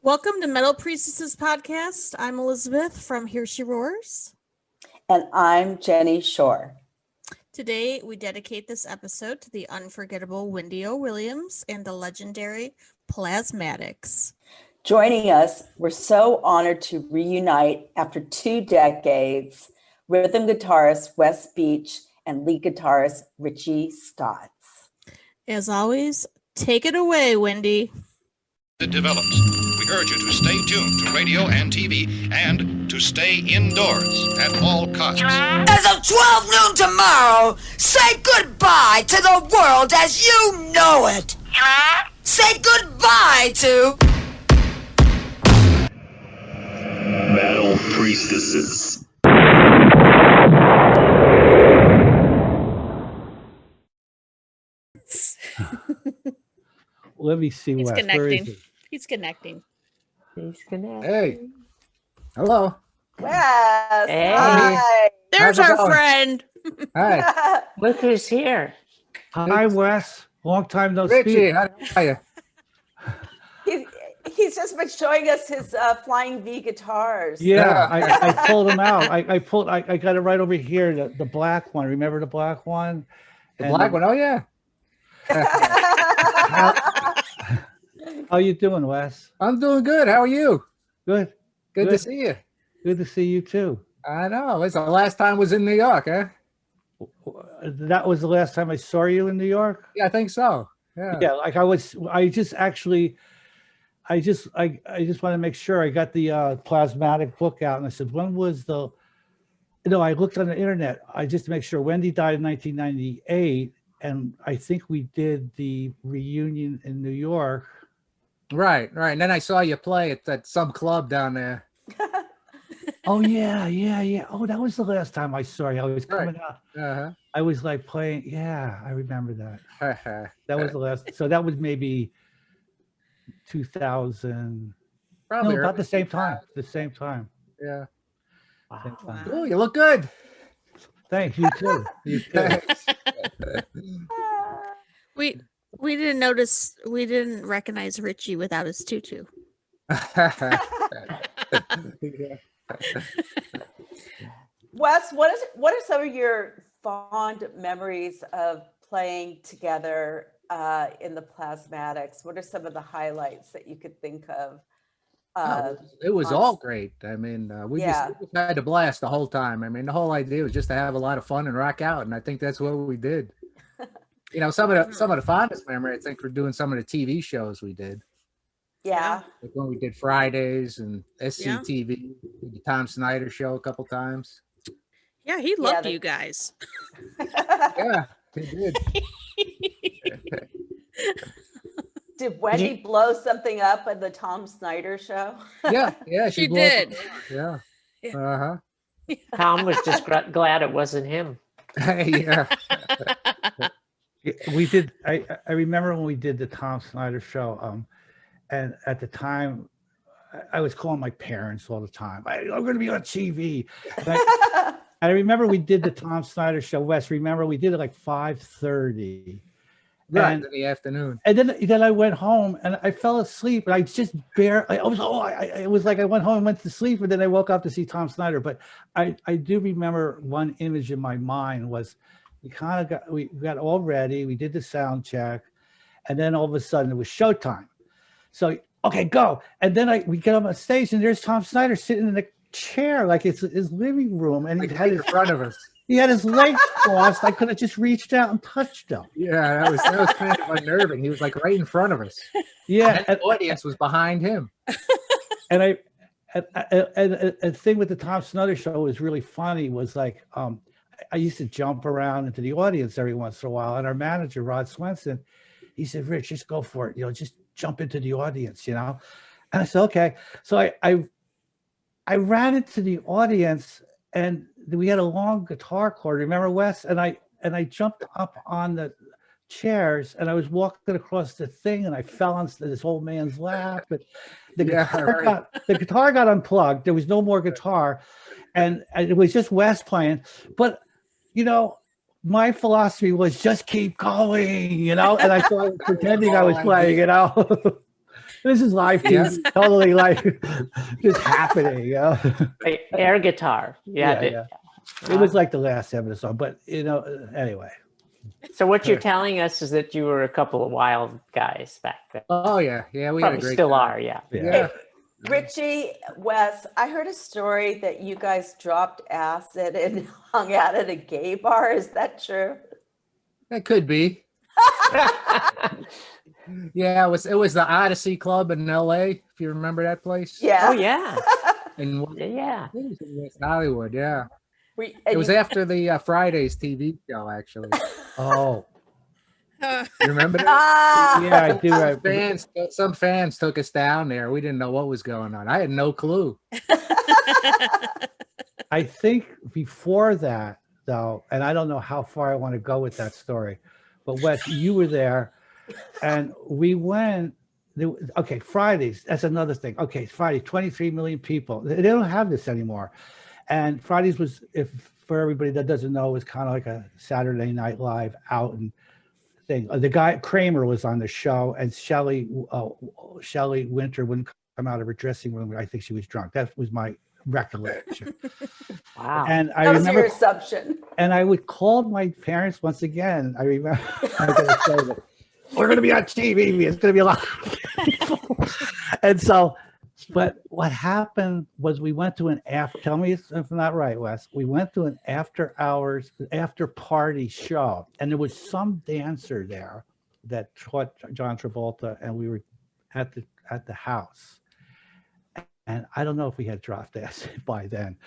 Welcome to Metal Priestesses Podcast. I'm Elizabeth from Here She Roars. And I'm Jenny Shore. Today, we dedicate this episode to the unforgettable Wendy O. Williams and the legendary Plasmatics. Joining us, we're so honored to reunite after 2 decades, rhythm guitarist Wes Beech and lead guitarist Richie Stotts. As always, take it away, Wendy. It develops. We urge you to stay tuned to radio and TV and to stay indoors at all costs. As of 12 noon tomorrow, say goodbye to the world as you know it. Say goodbye to Metal Priestesses. Let me see. He's Wes. connecting. Where is he? He's connecting. Hey. Hello. Wes, Hey. hi. There's How's it our going? friend. Hi. Look who's here. Hi, Wes. Long time no Richie, speak. how are you? He's just been showing us his Flying V guitars. Yeah, I pulled him out. I got it right over here. The black one. Remember the black one? The black one? Oh, yeah. How you doing, Wes? I'm doing good. How are you? Good. Good to see you. Good to see you too. I know. It's the last time was in New York, huh? That was the last time I saw you in New York. Yeah, I think so. Yeah. Yeah, like I just want to make sure I got the plasmatic book out, and I said, when was the? I looked on the internet. I just to make sure. Wendy died in 1998, and I think we did the reunion in New York. Right. And then I saw you play at some club down there. Oh yeah. Oh, that was the last time I saw you. I was coming out. Uh-huh. I was like playing. Yeah, I remember that. Uh-huh. That was the last. So that was maybe 2000. Probably No, about early. the same time. The same time. Yeah. Same time. Oh, you look good. Thanks. You too. You too. We didn't notice. We didn't recognize Richie without his tutu. Wes, what are some of your fond memories of playing together in the Plasmatics? What are some of the highlights that you could think of? It was all great. I mean, we just had a blast the whole time. I mean, the whole idea was just to have a lot of fun and rock out, and I think that's what we did. Some of the fondest memory, I think, were doing some of the TV shows we did. Yeah. Like when we did Fridays and SCTV, did the Tom Snyder show a couple times. Yeah, he loved you guys. Yeah, he did. Did Wendy blow something up at the Tom Snyder show? Yeah, She blew up. did. Yeah. Uh-huh. Tom was just glad it wasn't him. Yeah. We did. I remember when we did the Tom Snyder show. And at the time, I was calling my parents all the time. I'm going to be on TV. And I remember we did the Tom Snyder show. Wes, remember we did it like 5:30. Right And- in the afternoon. And then I went home and I fell asleep. And I just it was like I went home and went to sleep. And then I woke up to see Tom Snyder. But I do remember one image in my mind was we got all ready. We did the sound check. And then all of a sudden it was showtime. So, okay, go. And then we get up on stage and there's Tom Snyder sitting in a chair like it's his living room. And Like he had in front of us. he had his legs crossed. I could have just reached out and touched him. Yeah, that was kind of unnerving. He was like right in front of us. Yeah. And the audience was behind him. And the thing with the Tom Snyder show was really funny was like, I used to jump around into the audience every once in a while. And our manager, Rod Swenson, he said, Rich, just go for it. Just jump into the audience, And I said, okay. So I ran into the audience and we had a long guitar chord. Remember, Wes? And I jumped up on the chairs and I was walking across the thing and I fell on this old man's lap. But the guitar got unplugged. There was no more guitar. And it was just Wes playing. But, my philosophy was just keep going, and I started pretending I was playing, This is live TV, totally like just happening. Air guitar. Yeah. It was like the last episode, but anyway. So what you're telling us is that you were a couple of wild guys back then. Oh yeah, we had a Probably great still time. are. Yeah. Yeah. Richie, Wes, I heard a story that you guys dropped acid and hung out at a gay bar. Is that true? That could be. Yeah, it was the Odyssey Club in L.A. If you remember that place. Yeah. Oh yeah. And Yeah. it was in West Hollywood. Yeah. It was you- after the Fridays TV show, actually. Oh, You remember that? Ah, yeah, I do. Some fans took us down there. We didn't know what was going on. I had no clue. I think before that, though, and I don't know how far I want to go with that story, but Wes, you were there, and we went. Okay, Fridays. That's another thing. Okay, Friday, 23 million people. They don't have this anymore, and Fridays was, if for everybody that doesn't know, was kind of like a Saturday Night Live out and thing. The guy Kramer was on the show, and Shelley Winter wouldn't come out of her dressing room. I think she was drunk. That was my recollection. Wow. And I that was remember, your assumption. and I would call my parents once again. I remember I was gonna say that we're going to be on TV. It's going to be a lot of people. And so, but what happened was we went to an after. Tell me if I'm not right, Wes. We went to an after party show, and there was some dancer there that taught John Travolta, and we were at the house. And I don't know if we had dropped acid by then,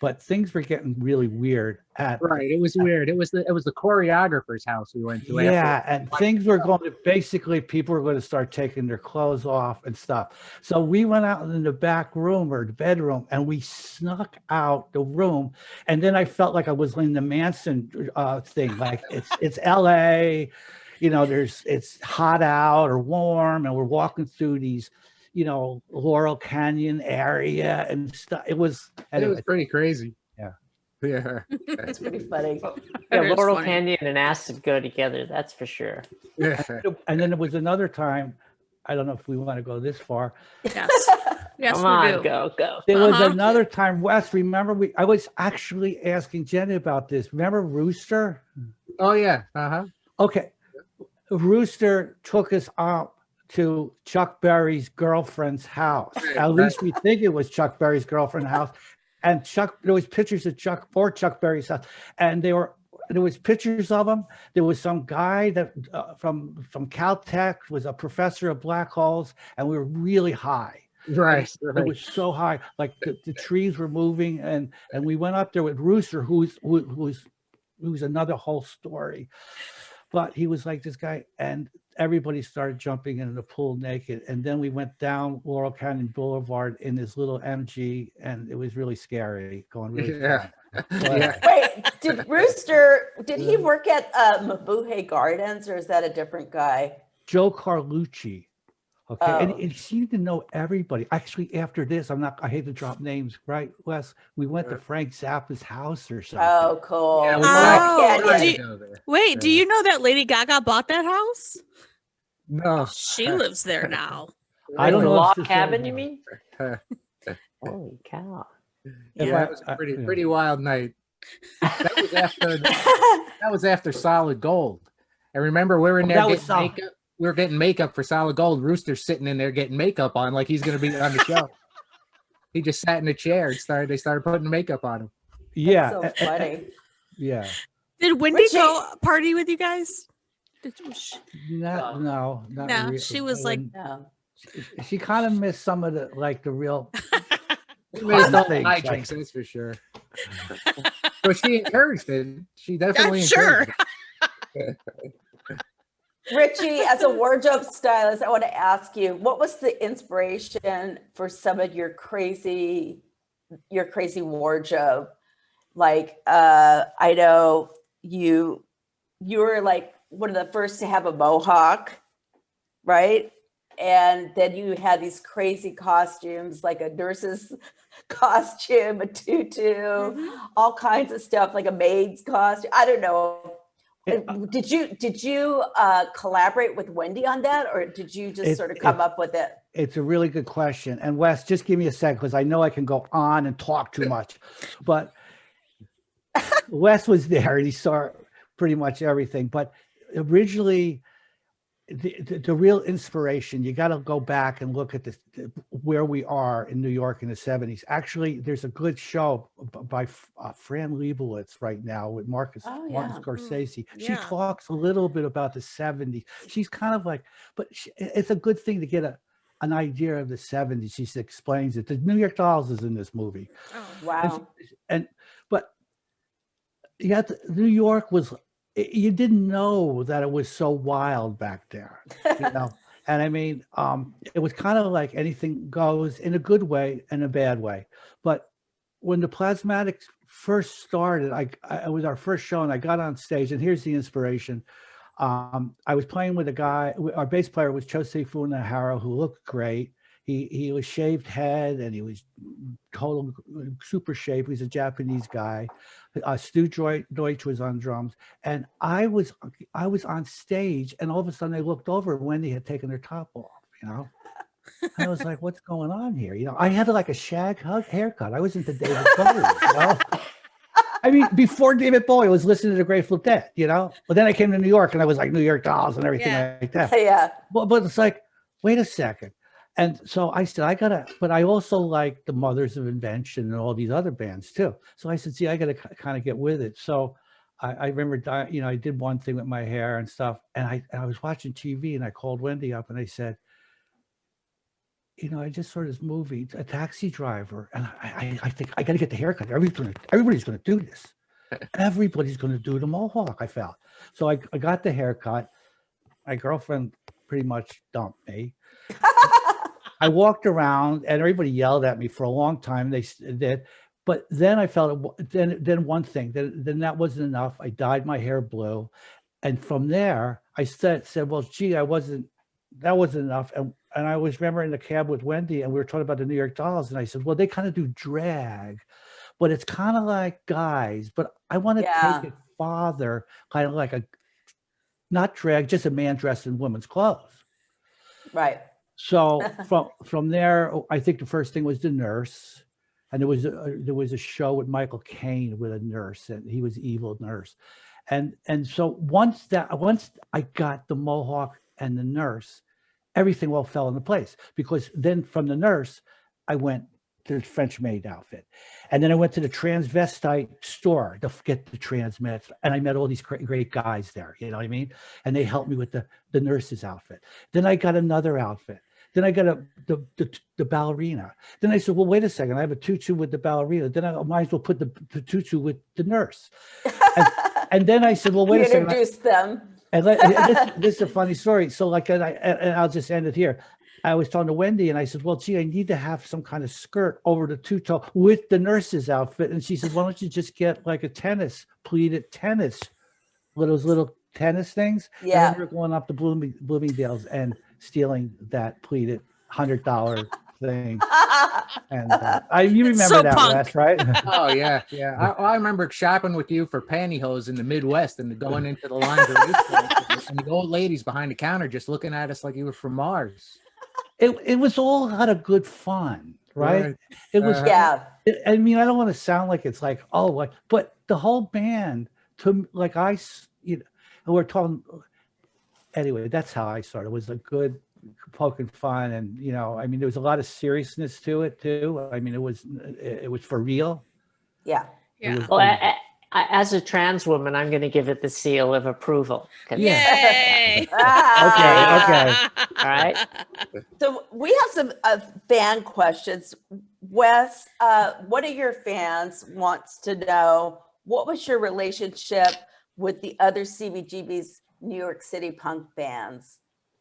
but things were getting really weird. Right, it was weird. It was the choreographer's house we went to. Yeah, and things were going to basically, people were going to start taking their clothes off and stuff. So we went out in the back room or the bedroom, and we snuck out the room. And then I felt like I was in the Manson thing, like it's LA, it's hot out or warm, and we're walking through these, Laurel Canyon area and stuff. It was pretty crazy. Yeah. That's pretty funny. Yeah, That is Laurel funny. Canyon and acid go together. That's for sure. Yeah. And then there was another time, I don't know if we want to go this far. Yes. Yes, Come we on, do. go. There was Uh-huh. another time, Wes, remember I was actually asking Jenny about this. Remember Rooster? Oh yeah. Uh-huh. Okay. Rooster took us out to Chuck Berry's girlfriend's house. At least we think it was Chuck Berry's girlfriend's house. And there was pictures of Chuck Berry's house. And there was pictures of him. There was some guy that from Caltech, was a professor of black holes, and we were really high. Right. It was so high, like the trees were moving, and we went up there with Rooster, who's another whole story. But he was like this guy, and everybody started jumping in the pool naked. And then we went down Laurel Canyon Boulevard in this little MG, and it was really scary, going really fast. Yeah. Wait, did he work at Mabuhay Gardens, or is that a different guy? Joe Carlucci. Okay, Oh. and he seemed to know everybody. Actually, after this, I hate to drop names, right, Wes? We went to Frank Zappa's house or something. Oh, cool. Yeah, we Oh, tried do to go there. Wait, do you know that Lady Gaga bought that house? No. She lives there now. I don't The know if log this is- cabin, you mean? Yeah, Holy cow. that was a pretty wild night. That was after Solid Gold. And remember, we were in there That was getting Solid. makeup. We were getting makeup for Solid Gold. Rooster's sitting in there getting makeup on like he's going to be on the show. He just sat in a chair and they started putting makop on him. Yeah. So funny. Yeah. Did Wendy Richie- go party with you guys? No, not No, really. she was like- No. She kind of missed some of the real He made fun no things. hijinks, that's for sure. But she encouraged it. She definitely I'm sure. encouraged it. Richie, as a wardrobe stylist, I want to ask you, what was the inspiration for some of your crazy wardrobe? Like, I know you were like one of the first to have a mohawk, right? And then you had these crazy costumes, like a nurse's costume, a tutu, all kinds of stuff, like a maid's costume. I don't know. Did you collaborate with Wendy on that, or did you just sort of come up with it? It's a really good question. And Wes, just give me a sec, because I know I can go on and talk too much. But Wes was there and he saw pretty much everything. But originally, the real inspiration, you got to go back and look at where we are in New York in the 70s. Actually, there's a good show by Fran Lebowitz right now with Martin Scorsese. She talks a little bit about the 70s. She's kind of like, but it's a good thing to get an idea of the 70s. She explains it. The New York Dolls is in this movie. Oh, wow. But New York was, you didn't know that it was so wild back there, you know? And I mean, it was kind of like anything goes, in a good way and a bad way. But when the Plasmatics first started, it was our first show, and I got on stage, and here's the inspiration. I was playing with a guy, our bass player was Chose Funahara, who looked great. He was shaved head, and he was total super shape. He's a Japanese guy. Stu Deutsch was on drums, and I was on stage, and all of a sudden I looked over, and Wendy had taken her top off, you know. And I was like, "What's going on here?" You know, I had like a shag haircut. I was into David Bowie, you know. I mean, before David Bowie, I was listening to the Grateful Dead, you know. But then I came to New York, and I was like New York Dolls and everything like that. Yeah. But it's like, wait a second. And so I said, but I also like the Mothers of Invention and all these other bands too. So I said, I got to kind of get with it. So I remember, you know, I did one thing with my hair and stuff, and I was watching TV, and I called Wendy up, and I said, you know, I just saw this movie, A Taxi Driver, and I think I got to get the haircut. Everybody's going to do this. Everybody's going to do the mohawk, I felt. So I got the haircut. My girlfriend pretty much dumped me. I walked around, and everybody yelled at me for a long time. They did, but then I felt then one thing. Then that wasn't enough. I dyed my hair blue, and from there I said, well, gee, that wasn't enough. And I was remember in the cab with Wendy, and we were talking about the New York Dolls, and I said, well, they kind of do drag, but it's kind of like guys. But I want to take it farther, kind of like not drag, just a man dressed in women's clothes. Right. So from there, I think the first thing was the nurse, and there was a show with Michael Caine with a nurse, and he was evil nurse, and so once I got the mohawk and the nurse, everything all fell into place, because then from the nurse I went to the French maid outfit, and then I went to the transvestite store to get the transmits, and I met all these great guys there, you know what I mean, and they helped me with the nurse's outfit. Then I got another outfit. Then I got the ballerina. Then I said, well, wait a second. I have a tutu with the ballerina. Then I might as well put the tutu with the nurse. And then I said, well, wait a second. Introduce them. And this is a funny story. So like, and I'll just end it here. I was talking to Wendy, and I said, well, gee, I need to have some kind of skirt over the tutu with the nurse's outfit. And she said, why don't you just get like a pleated tennis, those little tennis things? Yeah. And we were going up to Bloomingdale's and stealing that pleated $100 thing. And you remember so that, punk. Wes, right? Oh yeah. I remember shopping with you for pantyhose in the Midwest, and going into the lingerie store, and the old ladies behind the counter just looking at us like you were from Mars. It was all out of good fun, right? It was. I mean, I don't want to sound like it's like, but the whole band, we're talking. Anyway, that's how I started. It was a good poking fun, and you know, I mean, there was a lot of seriousness to it too. I mean, it was for real. Yeah. Well, as a trans woman, I'm going to give it the seal of approval. Yay! Okay. All right. So we have some fan questions. Wes, one of your fans wants to know, what was your relationship with the other CBGB's New York City punk bands?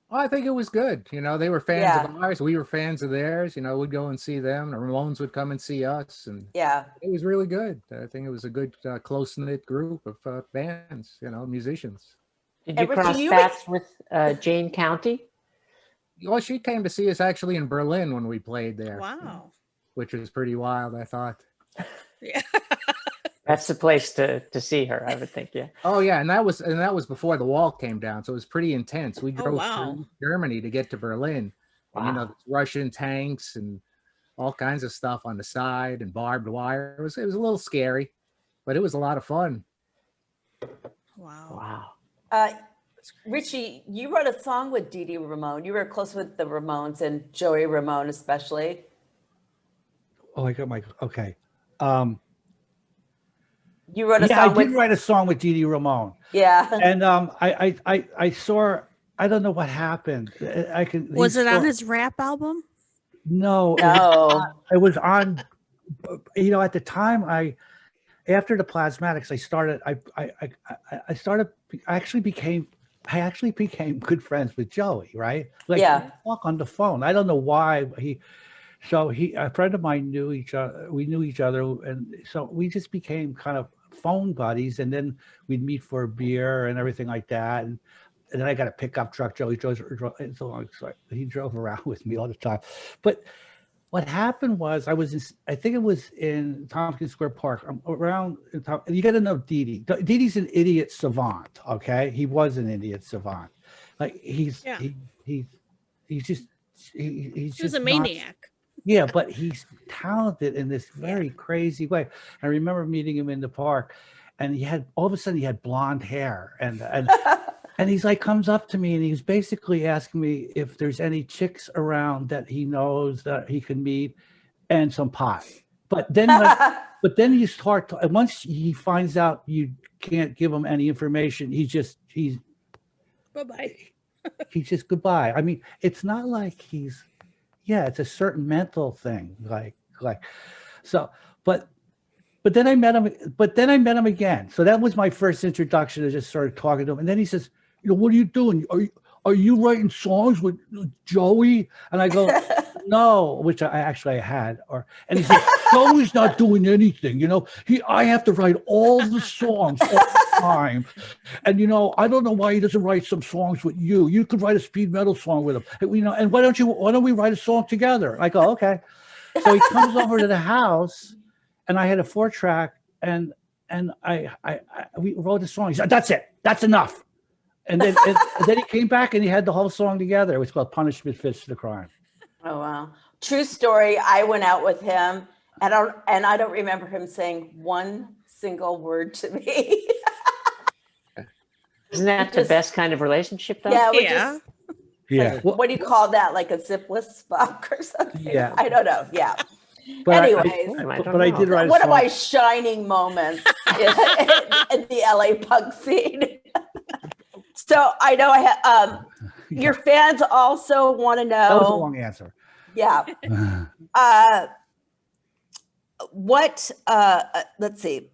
Well, I think it was good. You know, they were fans of ours. We were fans of theirs. You know, we'd go and see them. The Ramones would come and see us. And it was really good. I think it was a good, close-knit group of bands, you know, musicians. Did you cross paths with Jane County? Well, she came to see us actually in Berlin when we played there. Wow. Which was pretty wild, I thought. Yeah. That's the place to see her, I would think. Yeah. Oh yeah, and that was before the wall came down, so it was pretty intense. We drove wow. through Germany to get to Berlin, and you know, Wow. Russian tanks and all kinds of stuff on the side and barbed wire. It was a little scary, but it was a lot of fun. Wow. Wow. Richie, you wrote a song with Dee Dee Ramone. You were close with the Ramones and Joey Ramone especially. Oh, I got my okay. You wrote a Yeah, song I with did write a song with Dee Dee Ramone, yeah. and I saw. I don't know what happened. I can. Was it on his rap album? No, No. it was on. You know, at the time, after the Plasmatics, I actually became good friends with Joey, right? Like, Yeah. we talk on the phone. I don't know why a friend of mine knew each other. We knew each other, and so we just became kind of phone buddies. And then we'd meet for a beer and everything like that. And then I got a pickup truck. Joey drove. It's a long story. He drove around with me all the time. But what happened was I think it was in Tompkins Square Park. You got to know Dee Dee. Dee Dee's an idiot savant. Okay, he was an idiot savant. Like he's just a maniac. Yeah, but he's talented in this very crazy way. I remember meeting him in the park, and all of a sudden he had blonde hair, and he's like comes up to me and he's basically asking me if there's any chicks around that he knows that he can meet, and some pot. But then you start and once he finds out you can't give him any information, he's Bye-bye. he's just goodbye. I mean, it's not like it's a certain mental thing, like so. But then I met him again. So that was my first introduction. I just started talking to him, and then he says, "You know, what are you doing? Are you writing songs with Joey?" And I go, "No," which I actually had. And he said, "Joey's not doing anything. You know, I have to write all the songs all the time. And you know, I don't know why he doesn't write some songs with you. You could write a speed metal song with him. You know, and why don't we write a song together?" I go, "Okay." So he comes over to the house, and I had a 4-track, and we wrote a song. He said, "That's it. That's enough." And then he came back and he had the whole song together. It was called "Punishment Fits the Crime." Oh wow. True story. I went out with him and I don't remember him saying one single word to me. Isn't that the best kind of relationship, though? Yeah. Yeah. Like, what do you call that? Like a zipless fuck or something? Yeah. I don't know. Yeah. But anyways, I did write a one song. of my shining moments in the LA punk scene. So I know your fans also want to know. That was a long answer. Yeah. Let's see.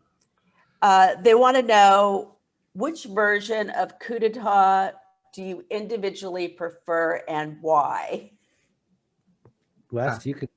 They want to know which version of Coup d'etat do you individually prefer and why? Wes, you could.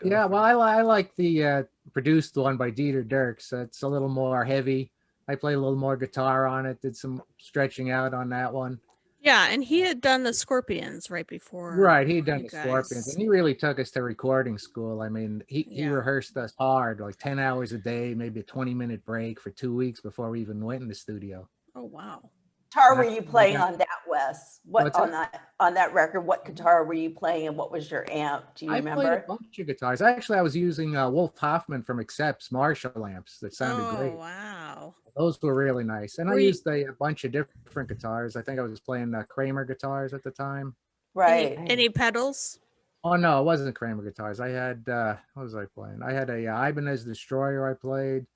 Yeah, well, I like the produced one by Dieter Dirks. It's a little more heavy. I played a little more guitar on it, did some stretching out on that one. Yeah, and he had done the Scorpions right before. Right, he'd done the guys. Scorpions, and he really took us to recording school. I mean, he rehearsed us hard, like 10 hours a day, maybe a 20-minute break for 2 weeks before we even went in the studio. Oh, wow. Guitar were you playing on that, Wes? What's on that? that record? What guitar were you playing, and what was your amp? Do you remember? I played a bunch of guitars. Actually, I was using Wolf Hoffman from Accept's Marshall amps that sounded great. Oh, wow. Those were really nice. And I used a bunch of different guitars. I think I was playing Kramer guitars at the time. Right. Any pedals? Oh, no, it wasn't Kramer guitars. I had, what was I playing? I had a Ibanez Destroyer I played.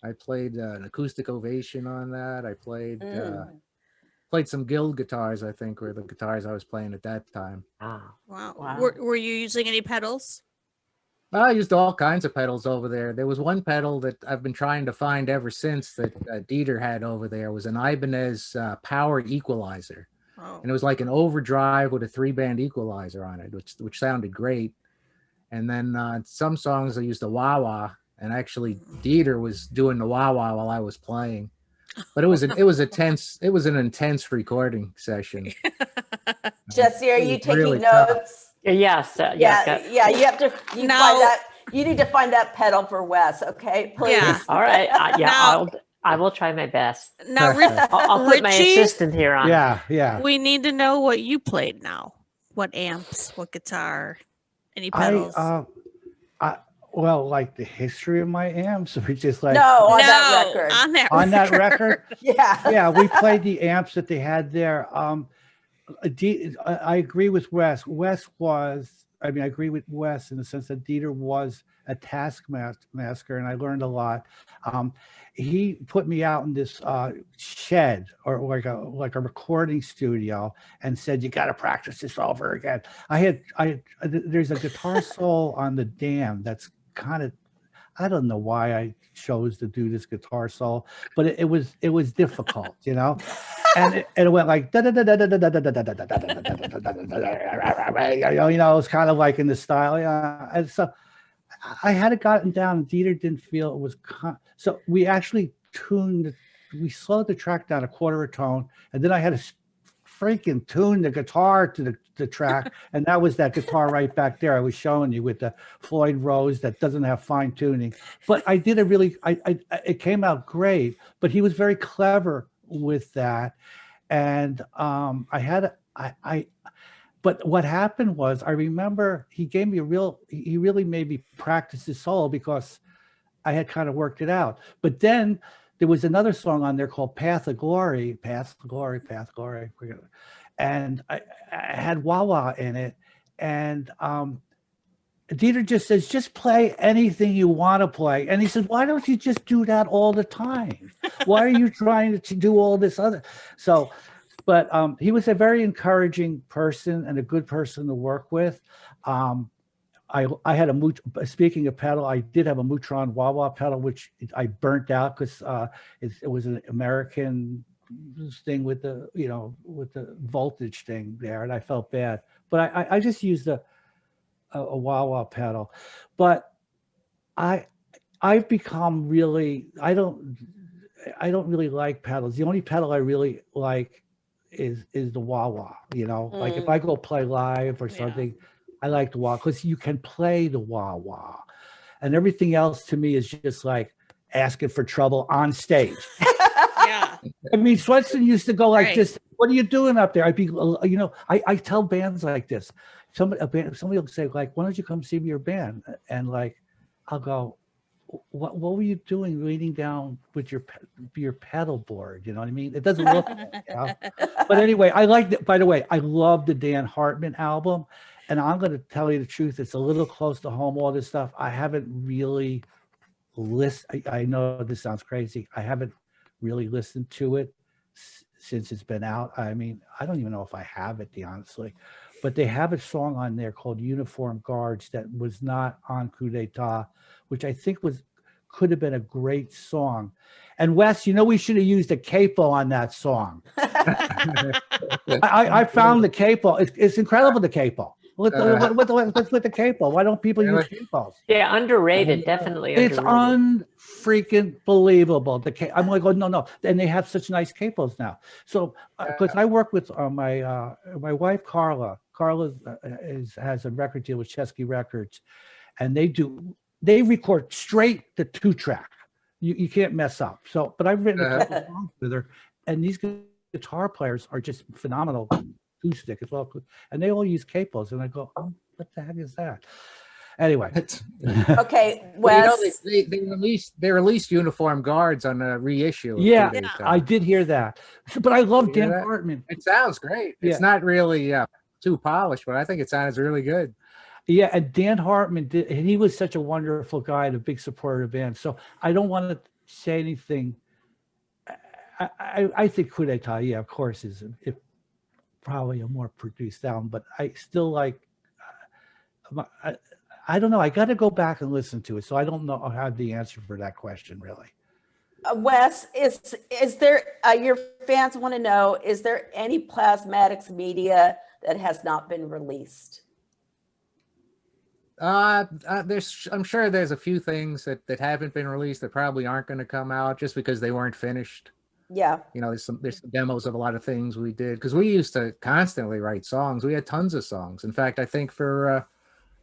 I played an acoustic ovation on that. I played some Guild guitars, I think, were the guitars I was playing at that time. Wow. Were you using any pedals? I used all kinds of pedals over there. There was one pedal that I've been trying to find ever since that Dieter had over there. It was an Ibanez power equalizer. Oh. And it was like an overdrive with a 3-band equalizer on it, which sounded great. And then some songs I used a wah-wah. And actually, Dieter was doing the wah-wah while I was playing, but it was an intense recording session. Jesse, are you taking notes? Yes. Yeah. You have to. You need to find that pedal for Wes, okay? Please. Yeah. All right. Yeah, Now- I will try my best. Now, I'll put my Richie? assistant here on. Yeah. we need to know what you played now. What amps, what guitar, any pedals? Well, like the history of my amps, or just like No, on that record. On that that record. Yeah. Yeah, we played the amps that they had there. I agree with Wes. I agree with Wes in the sense that Dieter was a taskmaster, and I learned a lot. He put me out in this shed or like a recording studio and said, "You got to practice this over again." There's a guitar solo on The Dam that's kind of, I don't know why I chose to do this guitar solo, but it was difficult, you know. And it went like you know, it's kind of like in the style, yeah. And so I had it gotten down, and Dieter didn't feel it was so we actually we slowed the track down a quarter of a tone, and then I had to freaking tune the guitar to the track, and that was that guitar right back there I was showing you with the Floyd Rose that doesn't have fine tuning. But I did it came out great, but he was very clever with that. And but what happened was, I remember he gave me he really made me practice his solo because I had kind of worked it out. But then there was another song on there called Path of Glory. And I had wah wah in it. And Dieter just says, just play anything you want to play. And he said, why don't you just do that all the time? Why are you trying to do all this other? So, but he was a very encouraging person and a good person to work with. I had speaking of pedal, I did have a Mutron wah wah pedal, which I burnt out because it was an American thing with the voltage thing there, and I felt bad. But I just used a wah wah pedal. But I've become really, I don't really like pedals. The only pedal I really like is the wah wah, you know. Like if I go play live or something, I like the wah because you can play the wah wah, and everything else to me is just like asking for trouble on stage. Yeah. I mean, Swenson used to go like Right. this. What are you doing up there? I'd be, you know, I tell bands like this. Somebody will say like, why don't you come see your band? And like, I'll go, what were you doing leaning down with your pedal board? You know what I mean? It doesn't look like it, you know? But anyway, I like that. By the way, I love the Dan Hartman album. And I'm going to tell you the truth. It's a little close to home, all this stuff. I haven't really listened. I know this sounds crazy. I haven't really listened to it since it's been out. I mean, I don't even know if I have it, honestly. But they have a song on there called Uniform Guards that was not on Coup d'etat, which I think could have been a great song. And Wes, you know, we should have used a capo on that song. I found the capo. It's incredible, the capo. With the capo. Why don't people use capos? Yeah, underrated. Definitely It's underrated. unfreaking believable. I'm like, oh, no. And they have such nice capos now. So, because I work with my wife, Carla. Carla has a record deal with Chesky Records, and they record straight to 2-track. You can't mess up. So, but I've written a couple of songs with her, and these guitar players are just phenomenal. Acoustic as well, and they all use capos, and I go, oh, what the heck is that? Anyway, Okay, Well, Wes. you know, they released Uniform Guards on a reissue. Yeah, Coup d'etat. I did hear that, but I love You hear Dan that? Hartman. It sounds great. Yeah. It's not really too polished, but I think it sounds really good. Yeah, and Dan Hartman and he was such a wonderful guy and a big supporter of the band. So I don't want to say anything. I think Coup d'etat, yeah, of course, is probably a more produced album, but I still like. I don't know. I got to go back and listen to it, so I don't know. I have the answer for that question, really. Wes, is there, your fans want to know, is there any Plasmatics media that has not been released? I'm sure there's a few things that haven't been released that probably aren't going to come out just because they weren't finished. Yeah. You know, there's some demos of a lot of things we did because we used to constantly write songs. We had tons of songs. In fact, I think for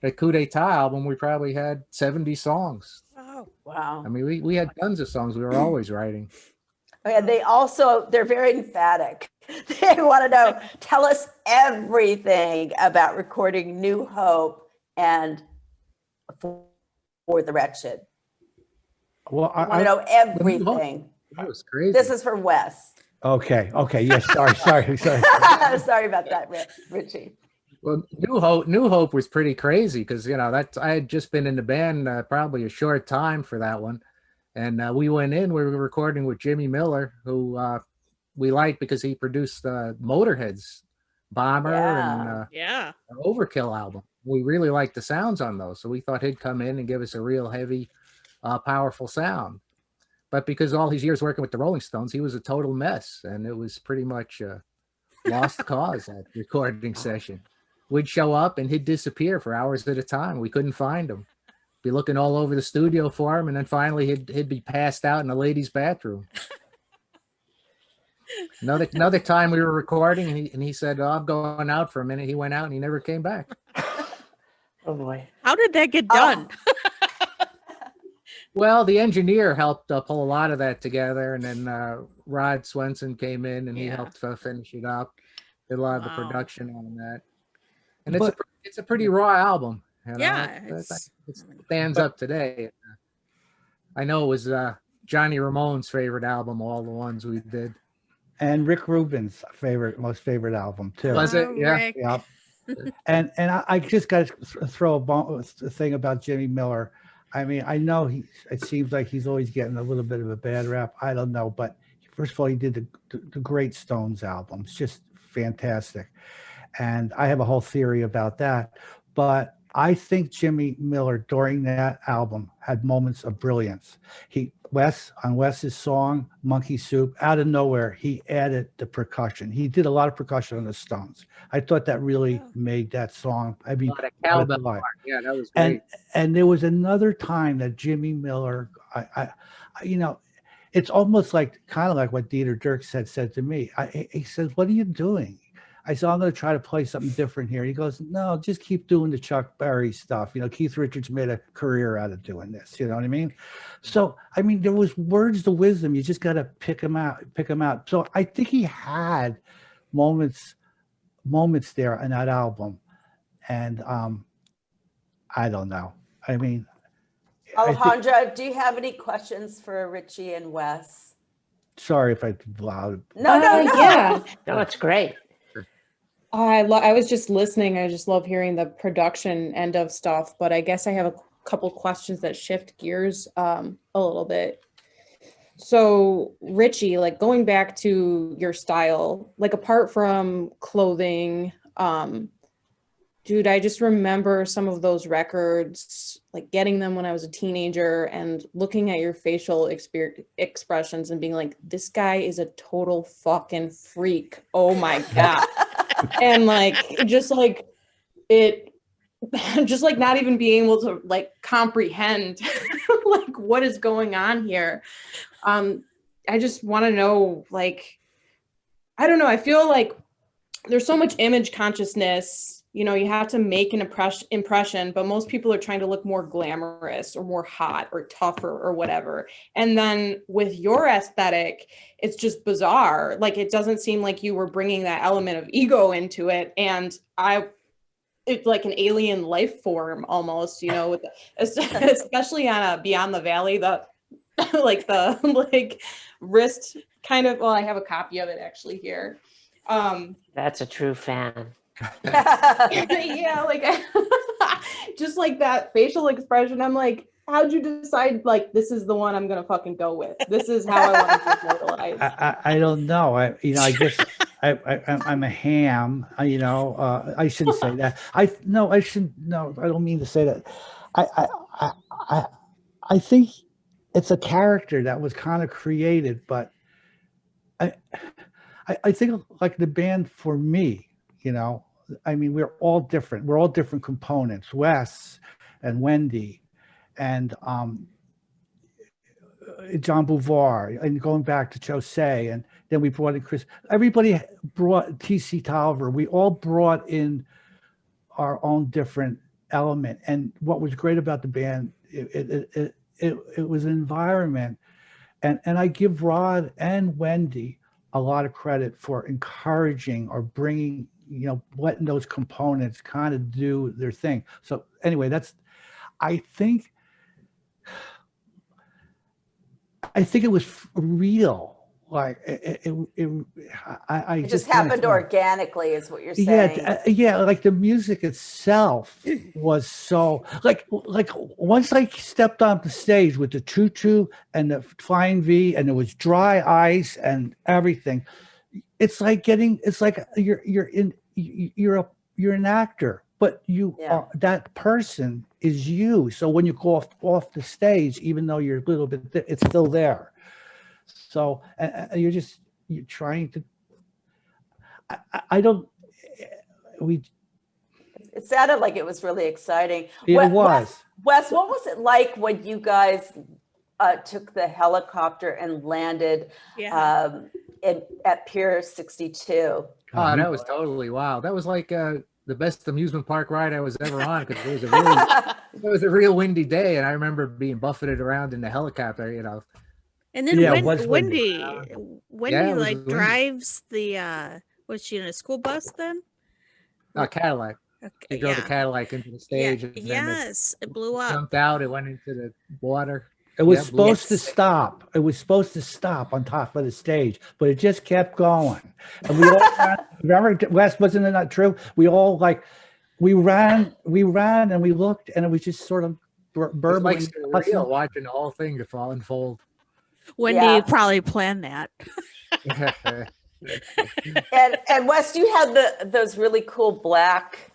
that Coup d'etat album, we probably had 70 songs. Oh, Wow. I mean, we had tons of songs we were always writing. And they're very emphatic. They want to know, tell us everything about recording New Hope and For the Wretched. Well, I want to know everything. That was crazy. This is for Wes. Okay. Yes. Sorry. Sorry about that, Richie. Well, New Hope was pretty crazy because I had just been in the band probably a short time for that one, and we went in. We were recording with Jimmy Miller, who we liked because he produced Motorhead's Bomber and yeah. Overkill album. We really liked the sounds on those, so we thought he'd come in and give us a real heavy, powerful sound. But because all his years working with the Rolling Stones, he was a total mess, and it was pretty much a lost cause that recording session. We'd show up and he'd disappear for hours at a time. We couldn't find him. Be looking all over the studio for him, and then finally he'd be passed out in a lady's bathroom. Another time we were recording, and he said, "Oh, I'm going out for a minute." He went out and he never came back. Oh boy. How did that get done? Well, the engineer helped pull a lot of that together, and then Rod Swenson came in and he helped finish it up. Did a lot of the production on that, and it's a pretty raw album. It stands up today. I know it was Johnny Ramone's favorite album, all the ones we did, and Rick Rubin's most favorite album too. Was it? Yeah. Rick. Yeah. And I just got to throw a thing about Jimmy Miller. I mean, I know it seems like he's always getting a little bit of a bad rap. I don't know, but first of all, he did the great Stones albums, just fantastic. And I have a whole theory about that. But I think Jimmy Miller during that album had moments of brilliance. On Wes's song, Monkey Soup, out of nowhere, he added the percussion. He did a lot of percussion on the Stones. I thought that really made that song. I mean, cowbell part. Yeah, that was great. And there was another time that Jimmy Miller, it's almost like kind of like what Dieter Dirks said to me. He says, "What are you doing?" I said, "I'm going to try to play something different here." He goes, "No, just keep doing the Chuck Berry stuff. Keith Richards made a career out of doing this. You know what I mean?" So, I mean, there was words to wisdom. You just got to pick them out. So I think he had moments there in that album. And I don't know. I mean, Alejandra, do you have any questions for Richie and Wes? Sorry if I loud. No. Yeah. No, it's great. I was just listening. I just love hearing the production end of stuff, but I guess I have a couple questions that shift gears a little bit. So Richie, like going back to your style, like apart from clothing, dude, I just remember some of those records, like getting them when I was a teenager and looking at your facial expressions and being like, this guy is a total fucking freak. Oh my God. And like, just like not even being able to like comprehend like what is going on here. I just want to know, like, I don't know. I feel like there's so much image consciousness, you have to make an impression, but most people are trying to look more glamorous or more hot or tougher or whatever. And then with your aesthetic, it's just bizarre. Like, it doesn't seem like you were bringing that element of ego into it. And it's like an alien life form almost, with especially on a Beyond the Valley, the wrist kind of, well, I have a copy of it actually here. That's a true fan. Yeah, like just like that facial expression. I'm like, how'd you decide like this is the one I'm gonna fucking go with? This is how I want to be immortalized. I don't know. I guess I'm a ham. I shouldn't say that. I don't mean to say that. I think it's a character that was kind of created, but I think like the band for me, I mean, we're all different. We're all different components. Wes and Wendy and John Bouvard, and going back to Jose, and then we brought in Chris. Everybody brought T.C. Tolliver. We all brought in our own different element. And what was great about the band, it was an environment. And I give Rod and Wendy a lot of credit for encouraging or bringing, letting those components kind of do their thing. So anyway, I think it was real. Like it just happened organically, is what you're saying. Yeah. Like the music itself was so like once I stepped on the stage with the tutu and the flying V, and it was dry ice and everything. It's like you're an actor, but that person is you. So when you go off the stage, even though you're a little bit, it's still there. So you're trying to. It sounded like it was really exciting. It was. Wes, what was it like when you guys took the helicopter and landed at Pier 62? Oh, that was totally wild. That was like the best amusement park ride I was ever on, because it was a real windy day, and I remember being buffeted around in the helicopter. And then Wendy drives the was she in a school bus then? Cadillac. Okay, They drove the Cadillac into the stage. And yes, it blew up. Jumped out. It went into the water. It was supposed to stop. It was supposed to stop on top of the stage, but it just kept going. And we all remember, Wes, wasn't it not true? We all we ran and we looked, and it was just sort of burbling. It was like surreal watching the whole thing to unfold. Wendy probably planned that. and Wes, you had those really cool black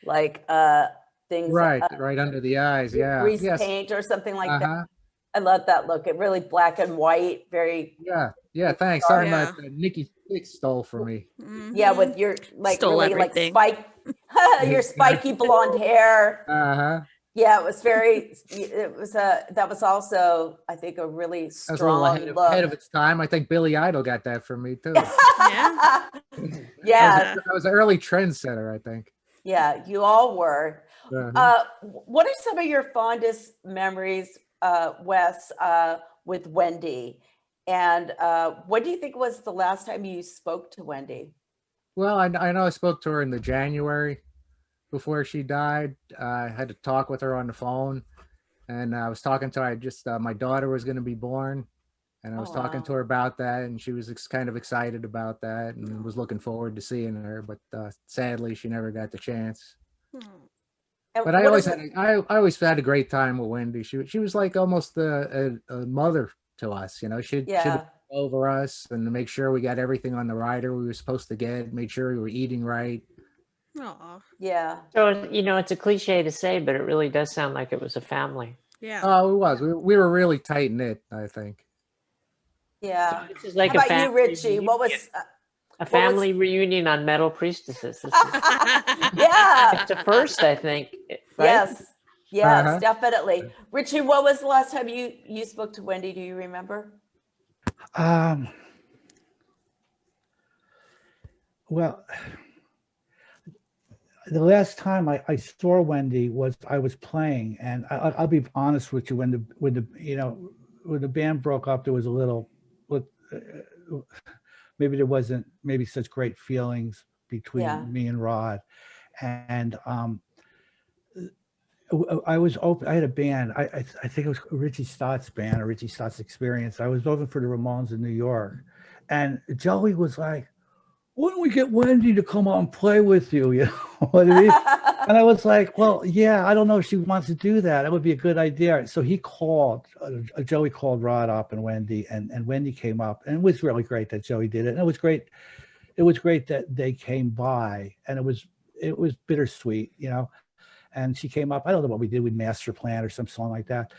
things right under the eyes, grease paint or something like that. I love that look. It really black and white, very thanks. Something that Nikki Sixx stole from me. Yeah, with your stole really everything. Your spiky blonde hair. Yeah, it was that was also, I think, a really strong look. Ahead of its time. I think Billy Idol got that from me too. Yeah. I was an early trendsetter, I think. Yeah, you all were. What are some of your fondest memories, Wes, with Wendy? And what do you think was the last time you spoke to Wendy? Well, I know I spoke to her in the January before she died. I had to talk with her on the phone, and I was talking to her. My daughter was going to be born, and I was talking to her about that, and she was kind of excited about that and was looking forward to seeing her, but sadly she never got the chance. But I always had a great time with Wendy. She was like almost a mother to us, she'd over us and make sure we got everything on the rider we were supposed to get, made sure we were eating right. Aw. Yeah. So, it's a cliche to say, but it really does sound like it was a family. Yeah. Oh, it was. We were really tight knit, I think. Yeah. So this is like How about you, Richie? What was a family reunion on Metal Priestesses? Yeah. It's a first, I think. Right? Yes, definitely. Richie, what was the last time you spoke to Wendy? Do you remember? Well, the last time I saw Wendy was I was playing, and I'll be honest with you. When the band broke up, there was a little, maybe there wasn't such great feelings between me and Rod, and I was open. I had a band. I think it was Richie Stotts' band or Richie Stotts' Experience. I was open for the Ramones in New York, and Joey was like, "Why don't we get Wendy to come out and play with you?" You know what I mean? And I was like, "Well, yeah, I don't know if she wants to do that. That would be a good idea." So he called. Joey called Rod up and Wendy, and Wendy came up, and it was really great that Joey did it. And it was great. It was great that they came by, and it was bittersweet, And she came up. I don't know what we did with Master Plan or some song like that,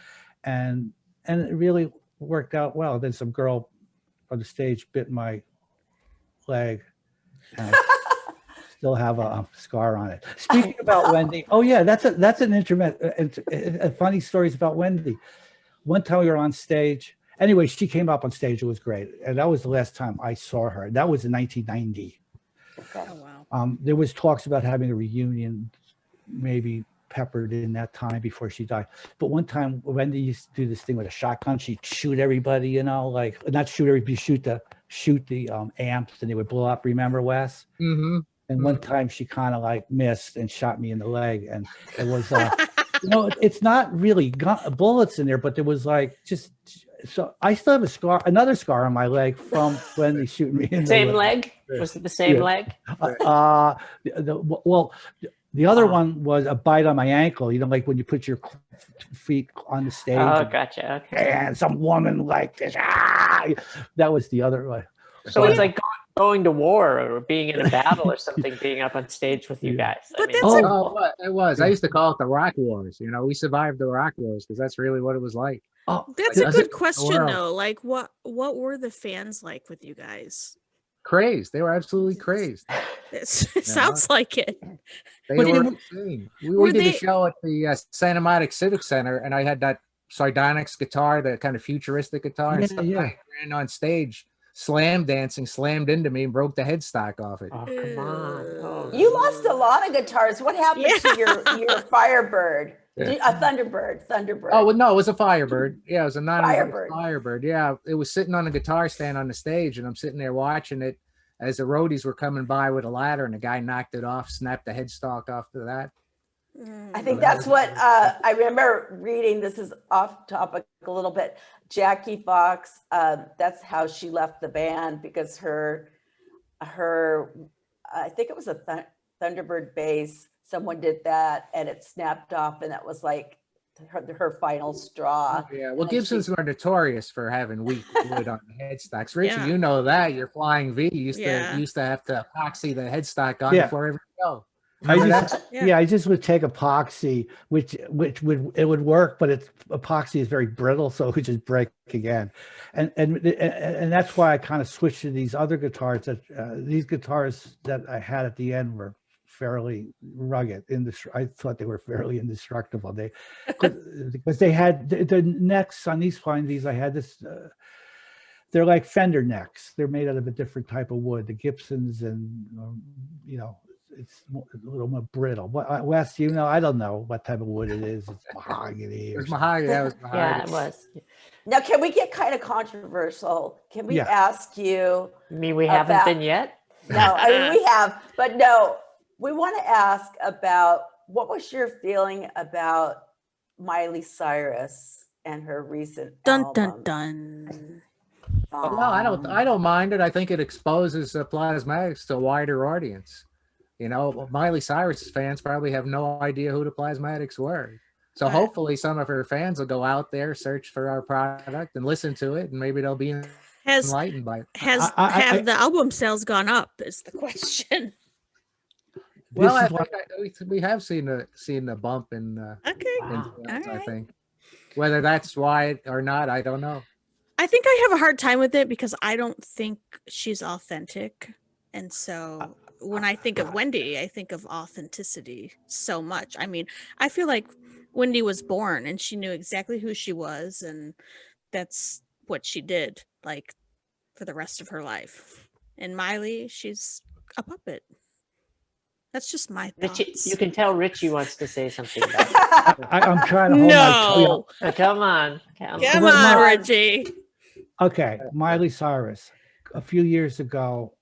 and it really worked out well. Then some girl on the stage bit my leg, and I still have a scar on it. Speaking about Wendy, oh yeah, that's an funny stories about Wendy. One time we were on stage. Anyway, she came up on stage. It was great, and that was the last time I saw her. That was in 1990. Okay. Oh wow. There was talks about having a reunion, maybe peppered in that time before she died. But one time, Wendy used to do this thing with a shotgun. She'd shoot everybody, you know, like not shoot everybody, shoot the amps, and they would blow up. Remember, Wes? Mm-hmm. And one time she kind of like missed and shot me in the leg, and it was, you know, it's not really bullets in there, but there was like just. So I still have a scar, another scar on my leg from Wendy shooting me in the Same leg? Was it the same leg? Well, the other one was a bite on my ankle. You know, like when you put your feet on the stage. Oh, gotcha. Okay. And some woman like this. That was the other one. So it's like going to war or being in a battle or something, being up on stage with you guys. But I mean, that's It was. I used to call it the Rock Wars. You know, we survived the Rock Wars because that's really what it was like. That's a good question, though. Like, what were the fans like with you guys? Crazed. They were absolutely crazed. It sounds like it. They were insane. We did a show at the Santa Monica Civic Center, and I had that Sardonyx guitar, the kind of futuristic guitar, and I ran on stage, slammed into me, and broke the headstock off it. Oh, come on. Oh. You lost a lot of guitars. What happened to your Firebird? A Thunderbird. Oh, well, no, it was a Firebird. Yeah, it was a Firebird. Yeah, it was sitting on a guitar stand on the stage, and I'm sitting there watching it as the roadies were coming by with a ladder, and the guy knocked it off, snapped the headstalk off to that. I think that's what I remember reading. This is off topic a little bit. Jackie Fox, that's how she left the band, because her I think it was a Thunderbird bass. Someone did that and it snapped off, and that was like her final straw. Yeah, well, Gibsons were notorious for having weak wood on the headstocks. Richie, you know that. Your Flying V used to have to epoxy the headstock on before every show. I just would take epoxy, which would work, but epoxy is very brittle, so it would just break again, and that's why I kind of switched to these other guitars. That these guitars that I had at the end were fairly rugged. I thought they were fairly indestructible. Because they had the necks on these Flying V's. I had this. They're like fender necks. They're made out of a different type of wood. The Gibsons, and you know, it's a little more brittle. What, Wes, you know, I don't know what type of wood it is. It's mahogany. It was mahogany. That was mahogany. Yeah, it was. Now, can we get kind of controversial? Can we ask you? You mean we haven't been yet? No, I mean we have, but no. We want to ask about what was your feeling about Miley Cyrus and her recent album? Dun dun. No, I don't mind it. I think it exposes Plasmatics to a wider audience. You know, Miley Cyrus fans probably have no idea who the Plasmatics were. So hopefully some of her fans will go out there, search for our product and listen to it, and maybe they'll be enlightened by it. Have the album sales gone up is the question. Well, we have seen the bump in I think. Whether that's why or not, I don't know. I think I have a hard time with it because I don't think she's authentic. And so when I think of Wendy, I think of authenticity so much. I mean, I feel like Wendy was born and she knew exactly who she was, and that's what she did, like, for the rest of her life. And Miley, she's a puppet. That's just my thoughts. Richie, you can tell Richie wants to say something about it. I'm trying to hold my Come on. Come on, Richie. Okay, Miley Cyrus. A few years ago,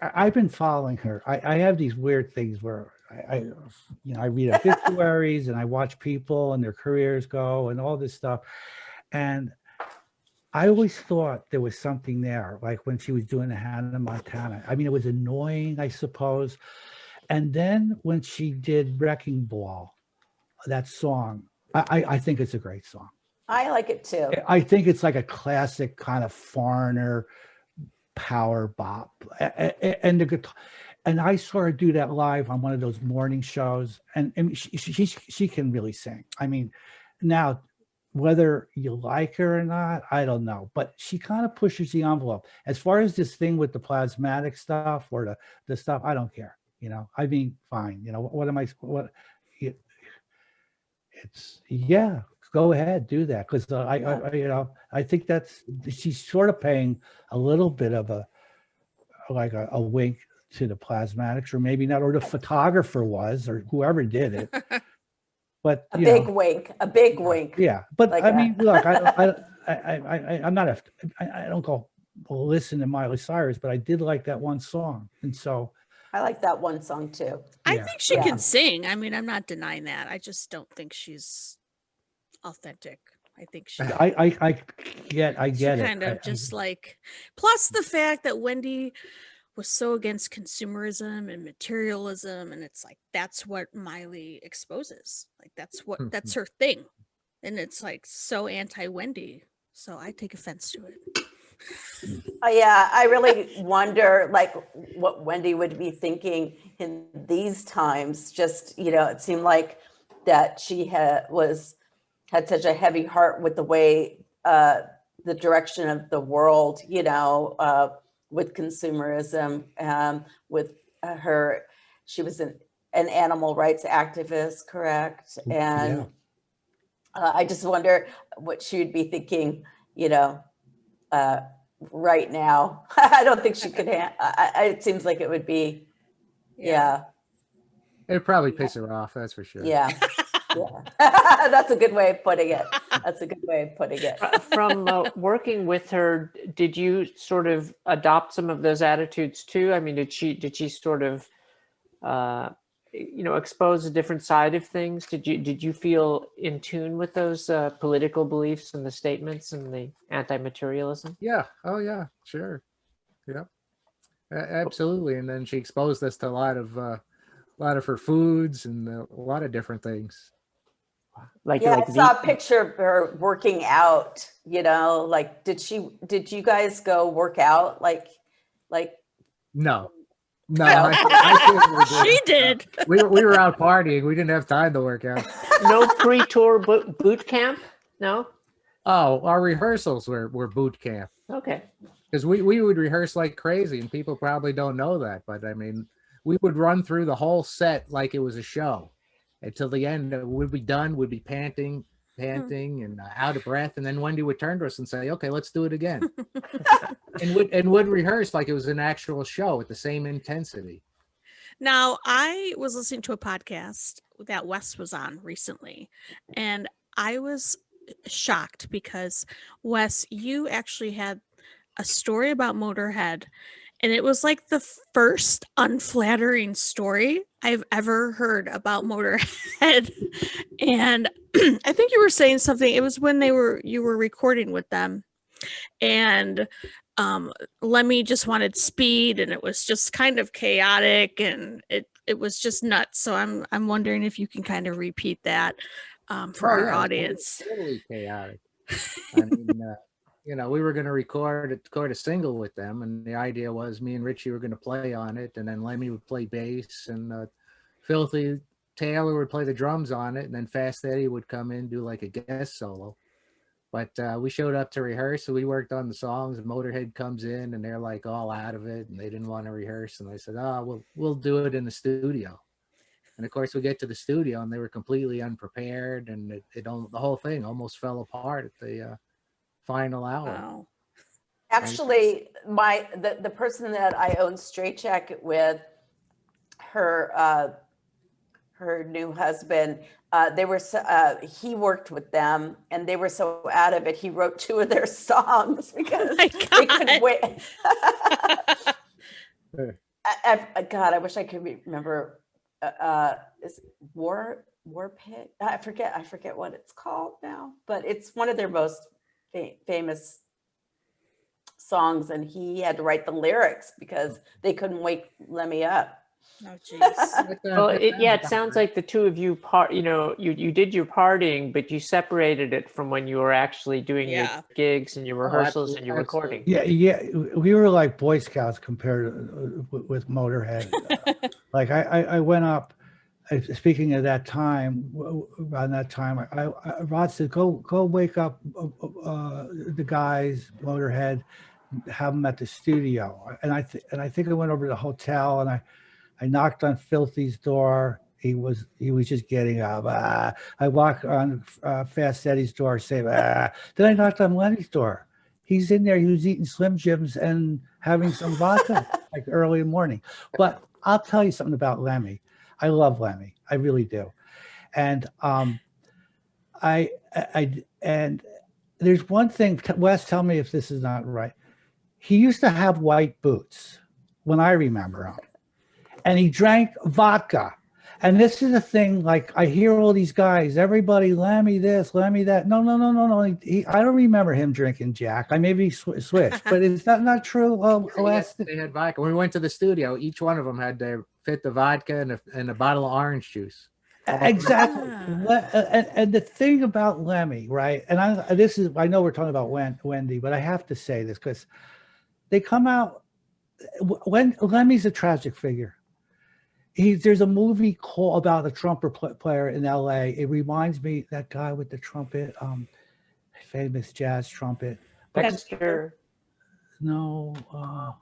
I've been following her. I have these weird things where I read obituaries and I watch people and their careers go and all this stuff. And I always thought there was something there, like when she was doing the Hannah Montana. I mean, it was annoying, I suppose. And then when she did Wrecking Ball, that song, I think it's a great song. I like it too. I think it's like a classic kind of foreigner power bop. And the guitar. And I saw her do that live on one of those morning shows. And she can really sing. I mean, now, whether you like her or not, I don't know, but she kind of pushes the envelope. As far as this thing with the plasmatic stuff or the stuff, I don't care. You know, I mean, fine. You know, go ahead, do that. Because I think she's sort of paying a little bit of a wink to the Plasmatics, or maybe not, or the photographer was, or whoever did it. But a big wink, a big wink. Yeah, but Like I mean, look, I'm not I don't go listen to Miley Cyrus, but I did like that one song, and so I like that one song too. I Yeah. think she can sing. I mean, I'm not denying that. I just don't think she's authentic. I think she I get she it. kind of just like, plus the fact that Wendy was so against consumerism and materialism, and it's like that's what Miley exposes. Like that's her thing. And it's like so anti-Wendy. So I take offense to it. Yeah, I really wonder like what Wendy would be thinking in these times. Just, it seemed like that she had such a heavy heart with the way the direction of the world, with consumerism, with her, she was an animal rights activist, correct? And I just wonder what she would be thinking, right now. I don't think she could. It seems like it would be, It'd probably piss her off, that's for sure. yeah. That's a good way of putting it. From working with her, did you sort of adopt some of those attitudes too? I mean, did she sort of, expose a different side of things? Did you feel in tune with those political beliefs and the statements and the anti-materialism? Yeah. Oh yeah, sure. Yeah. Absolutely. And then she exposed us to a lot of her foods and a lot of different things. Like I saw a picture of her working out, like did you guys go work out? Like No, I she did. We were out partying. We didn't have time to work out. No pre-tour boot camp? No? Oh, our rehearsals were boot camp. Okay. Because we would rehearse like crazy, and people probably don't know that. But I mean, we would run through the whole set like it was a show. Until the end, we'd be done. We'd be panting and out of breath. And then Wendy would turn to us and say, "Okay, let's do it again." and would rehearse like it was an actual show with the same intensity. Now, I was listening to a podcast that Wes was on recently, and I was shocked because, Wes, you actually had a story about Motorhead, and it was like the first unflattering story I've ever heard about Motorhead. And I think you were saying something. It was when you were recording with them, and Lemmy just wanted speed, and it was just kind of chaotic, and it was just nuts. So I'm wondering if you can kind of repeat that for our audience. Totally chaotic. I mean, we were going to record a single with them, and the idea was me and Richie were going to play on it, and then Lemmy would play bass, and Filthy Taylor would play the drums on it, and then Fast Eddie would come in and do like a guest solo. But we showed up to rehearse, so we worked on the songs, and Motorhead comes in, and they're like all out of it, and they didn't want to rehearse, and I said, we'll do it in the studio. And of course, we get to the studio, and they were completely unprepared, and the whole thing almost fell apart at the final hour. Wow. Actually, the person that I own Straight Jacket with, her new husband, he worked with them, and they were so out of it, he wrote 2 of their songs because they couldn't wait. God, I wish I could remember. Is War Pig? I forget what it's called now, but it's one of their most famous songs, and he had to write the lyrics because they couldn't wake Lemmy up. Oh, jeez. Well, it sounds like the two of you you did your partying, but you separated it from when you were actually doing your gigs and your rehearsals and your recording. Yeah, we were like Boy Scouts compared with Motorhead. Like I went up. Speaking of that time, around that time, Rod said, "Go wake up the guys, Motorhead, have them at the studio." And I think I went over to the hotel, and I knocked on Filthy's door. He was just getting up. I walked on Fast Eddie's door, say, Then I knocked on Lenny's door. he's in there. He was eating Slim Jims and having some vodka like early in the morning. But I'll tell you something about Lemmy. I love Lemmy. I really do. And and there's one thing. Wes, tell me if this is not right. He used to have white boots when I remember him, and he drank vodka. And this is a thing, like I hear all these guys, everybody, Lemmy this, Lemmy that. No. I don't remember him drinking Jack. I maybe switched, but is that not true? They had vodka. When we went to the studio, each one of them had to fit the vodka and a bottle of orange juice. Exactly. And the thing about Lemmy, right? And I know we're talking about Wendy, but I have to say this because they come out when Lemmy's a tragic figure. There's a movie called about a trumpet player in LA. It reminds me that guy with the trumpet, famous jazz trumpet. Dexter. No, I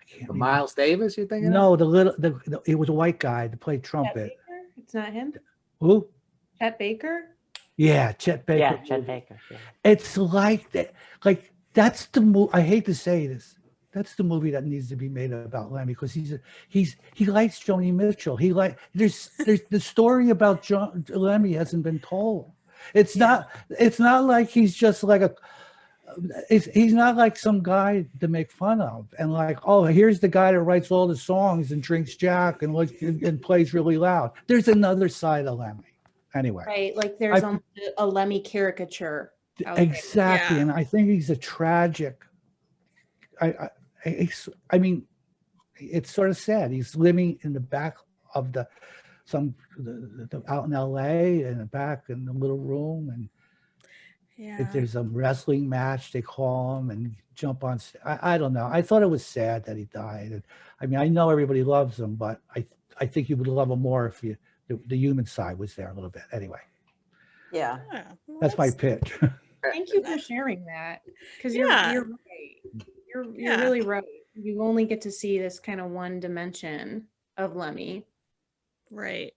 can't. Miles Davis, you thinking? No, it was a white guy that played trumpet. It's not him. Who? Chet Baker. Yeah, Chet Baker. Yeah, Chet Baker. Yeah. It's like that. Like that's the movie. I hate to say this. That's the movie that needs to be made about Lemmy because he likes Joni Mitchell. There's the story about Lemmy hasn't been told. It's not like he's just like he's not like some guy to make fun of and like, oh, here's the guy that writes all the songs and drinks Jack and plays really loud. There's another side of Lemmy. Anyway. Right, like there's a Lemmy caricature. Exactly, and I think he's a tragic. I mean, it's sort of sad. He's living in the back of the out in LA and back in the little room, and if there's a wrestling match, they call him and jump on. I don't know. I thought it was sad that he died. And, I mean, I know everybody loves him, but I think you would love him more if the human side was there a little bit. Anyway. Yeah. That's my pitch. Thank you for sharing that, because you're right. You're really right. You only get to see this kind of one dimension of Lemmy. Right.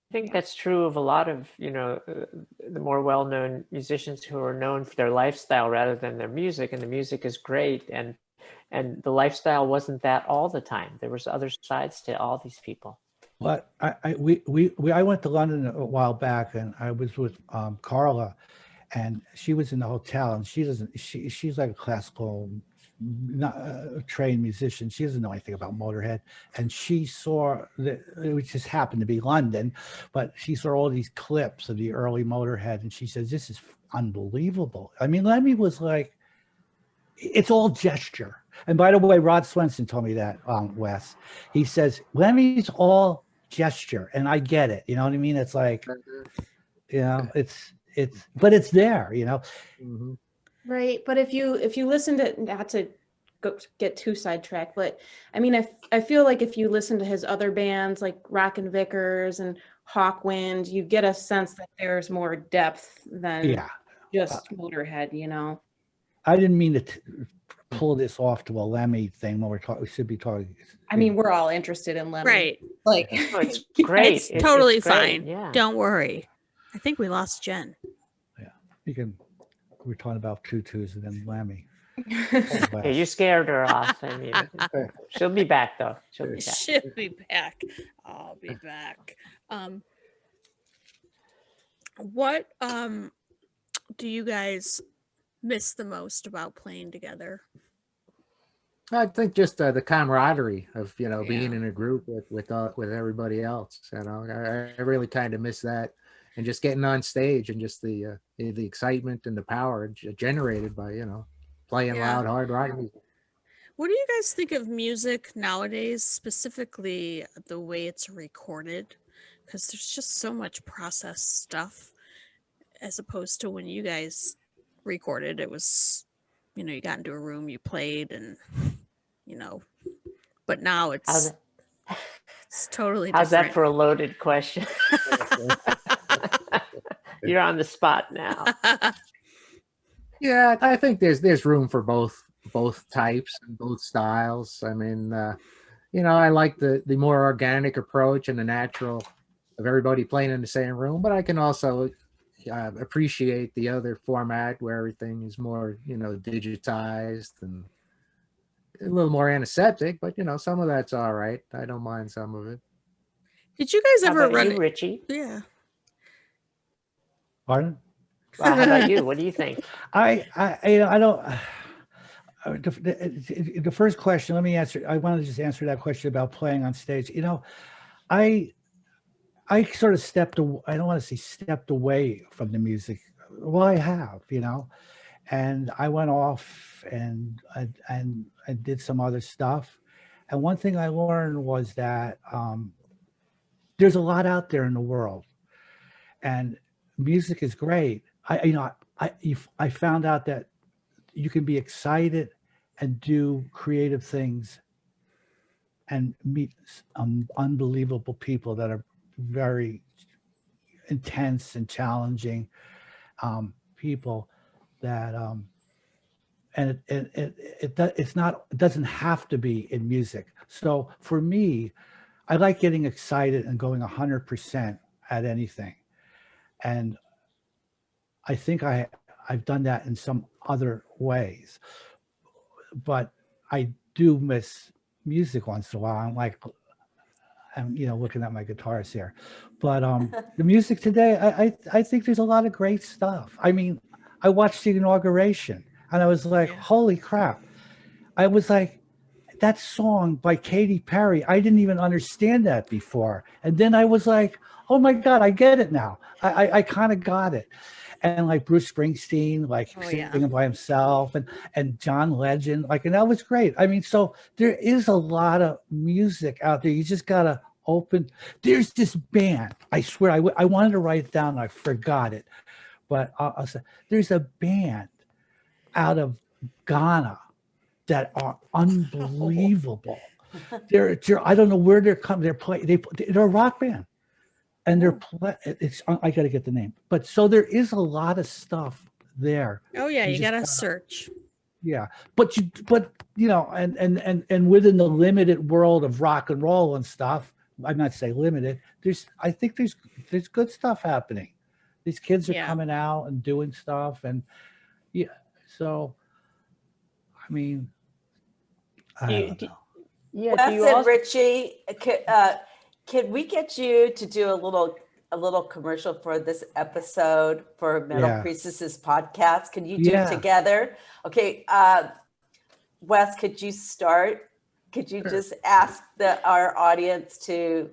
I think that's true of a lot of, the more well-known musicians who are known for their lifestyle rather than their music. And the music is great. And the lifestyle wasn't that all the time. There was other sides to all these people. But I went to London a while back, and I was with Carla, and she was in the hotel, and she's like a classical, not a trained musician. She doesn't know anything about Motorhead, and she saw that it just happened to be London, but she saw all these clips of the early Motorhead, and she says, "This is unbelievable." I mean, Lemmy was like, it's all gesture. And by the way, Rod Swenson told me that, Wes. He says Lemmy's all gesture, and I get it. You know what I mean? It's like, but it's there. Mm-hmm. Right, but if you listen to, not to get too sidetracked, but I mean, I feel like if you listen to his other bands like Rockin' Vickers and Hawkwind, you get a sense that there's more depth than just Motorhead. I didn't mean to pull this off to a Lemmy thing when we should be talking. I mean, we're all interested in Lemmy, right? Like, it's great. It's totally great. fine. Yeah. Don't worry. I think we lost Jen. Yeah, we're talking about tutus and then Lemmy. Yeah, you scared her off. I mean, she'll be back though. She'll be back. I'll be back. What do you guys miss the most about playing together? I think just the camaraderie of being in a group with everybody else. I really kind of miss that, and just getting on stage and just the excitement and the power generated by playing loud hard rock music. What do you guys think of music nowadays, specifically the way it's recorded? Because there's just so much processed stuff, as opposed to when you guys recorded. It was, you got into a room, you played, and but now it's totally different. How's that for a loaded question? You're on the spot now. Yeah, I think there's room for both types and both styles. I mean, I like the more organic approach and the natural of everybody playing in the same room, but I can also, appreciate the other format where everything is more, digitized and a little more antiseptic, but some of that's all right. I don't mind some of it. Did you guys How ever about run you, Richie? Yeah. Pardon? How about you? What do you think? I don't. The first question, let me answer. I want to just answer that question about playing on stage. I sort of stepped away. I don't want to say stepped away from the music. Well, I have, and I went off and I did some other stuff. And one thing I learned was that there's a lot out there in the world, and music is great. I found out that you can be excited and do creative things and meet unbelievable people that are very intense and challenging people that and it doesn't have to be in music. So for me, I like getting excited and going 100% at anything. And I think I've done that in some other ways, but I do miss music once in a while. I'm looking at my guitars here, but the music today, I think there's a lot of great stuff. I mean, I watched the inauguration and I was like, holy crap. I was like, that song by Katy Perry, I didn't even understand that before. And then I was like, oh my God, I get it now. I kind of got it. And like Bruce Springsteen, singing by himself, and John Legend, and that was great. I mean, so there is a lot of music out there. You just gotta open. There's this band. I swear, I wanted to write it down and I forgot it, but I'll say there's a band out of Ghana that are unbelievable. They're I don't know where they're coming. They're a rock band. And I got to get the name, but so there is a lot of stuff there. Oh yeah, you gotta search. Yeah, but and within the limited world of rock and roll and stuff, I'm not saying limited. I think there's good stuff happening. These kids are coming out and doing stuff, and so I mean, I don't know. Yeah, that's it, Richie. Can we get you to do a little commercial for this episode for Metal Priestesses podcast? Can you do it together? Okay, Wes, could you start? Could you just ask our audience to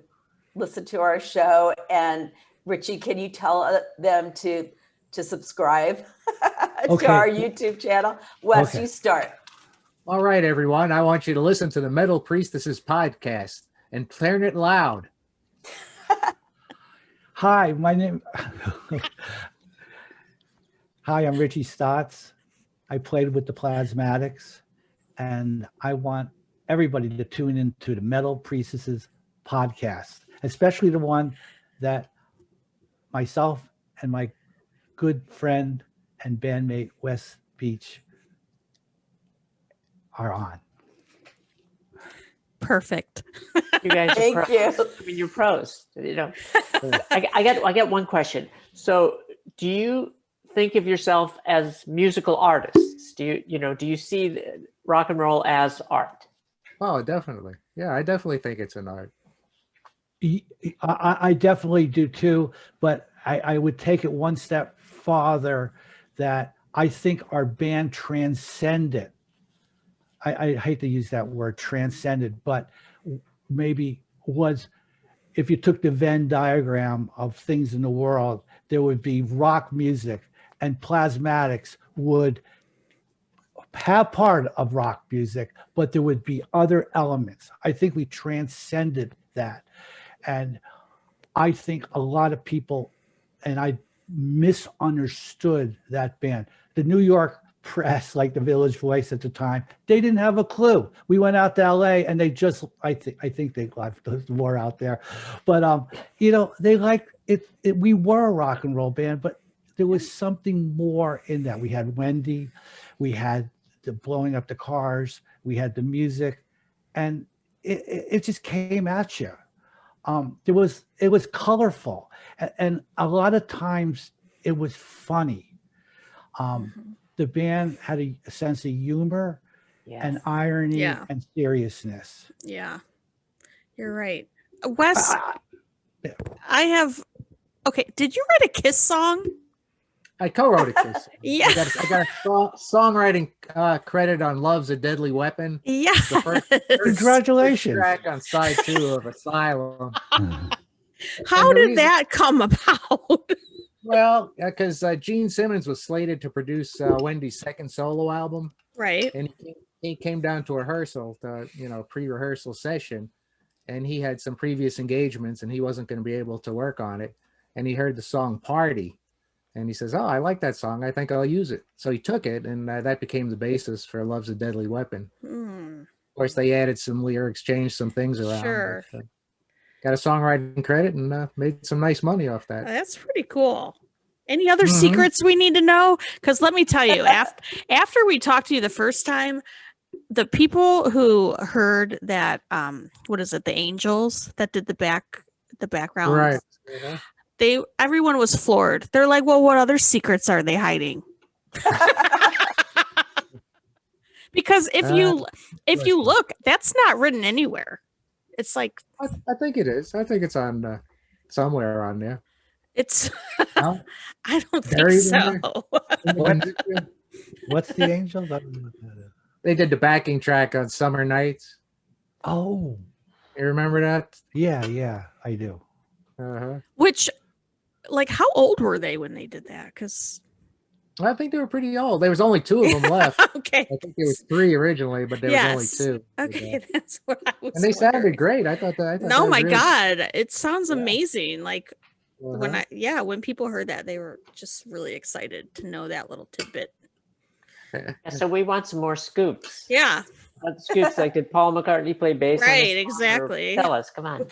listen to our show? And Richie, can you tell them to subscribe to our YouTube channel? Wes, you start. All right, everyone. I want you to listen to the Metal Priestesses podcast. And turn it loud. Hi, I'm Richie Stotts. I played with the Plasmatics, and I want everybody to tune into the Metal Priestesses podcast, especially the one that myself and my good friend and bandmate Wes Beech are on. Perfect. You guys Thank are pros. you. I mean, you're pros. I get one question. So, do you think of yourself as musical artists? Do you see rock and roll as art? Oh, definitely. Yeah, I definitely think it's an art. I definitely do too, but I would take it one step farther, that I think our band transcended. I hate to use that word, transcended, but maybe was, if you took the Venn diagram of things in the world, there would be rock music, and Plasmatics would have part of rock music, but there would be other elements. I think we transcended that. And I think a lot of people, and I misunderstood that band. The New York press, like the Village Voice at the time, they didn't have a clue. We went out to LA and they just, I think they left more out there, but they liked it. We were a rock and roll band, but there was something more in that. We had Wendy, we had the blowing up the cars, we had the music, and it just came at you. It was colorful, and a lot of times it was funny. The band had a sense of humor and irony Yeah. and seriousness. Yeah, you're right. Wes, I have. Okay, did you write a Kiss song? I co-wrote a Kiss. Yeah. I got a songwriting credit on "Love's a Deadly Weapon." Yeah. The first Congratulations. track on side 2 of Asylum. How did that come about? Well, because Gene Simmons was slated to produce Wendy's second solo album, Right. and he came down to rehearsal, pre-rehearsal session, and he had some previous engagements, and he wasn't going to be able to work on it. And he heard the song "Party," and he says, "Oh, I like that song. I think I'll use it." So he took it, and that became the basis for "Love's a Deadly Weapon." Of course, they added some lyrics, changed some things around. Sure. But, got a songwriting credit and made some nice money off that. That's pretty cool. Any other secrets we need to know? Because let me tell you, after we talked to you the first time, the people who heard that, what is it, the Angels that did the background, Right? Everyone was floored. They're like, "Well, what other secrets are they hiding?" Because if you look, that's not written anywhere. It's like I think it is. I think it's on somewhere on there. it's. No? I don't think Buried in so. What's the Angels? They did the backing track on "Summer Nights." Oh, You remember that? yeah, I do. Which, like, how old were they when they did that? Because I think they were pretty old. There was only 2 of them left. okay, I think there was 3 originally, but there was only 2. Okay, that's what I was. And they sounded wondering. great. I thought that. No, my really... God, it sounds amazing. Like Uh-huh. when people heard that, they were just really excited to know that little tidbit. So we want some more scoops. Yeah, Scoops, like, did Paul McCartney play bass? On right, this song? Or exactly. Tell us, come on.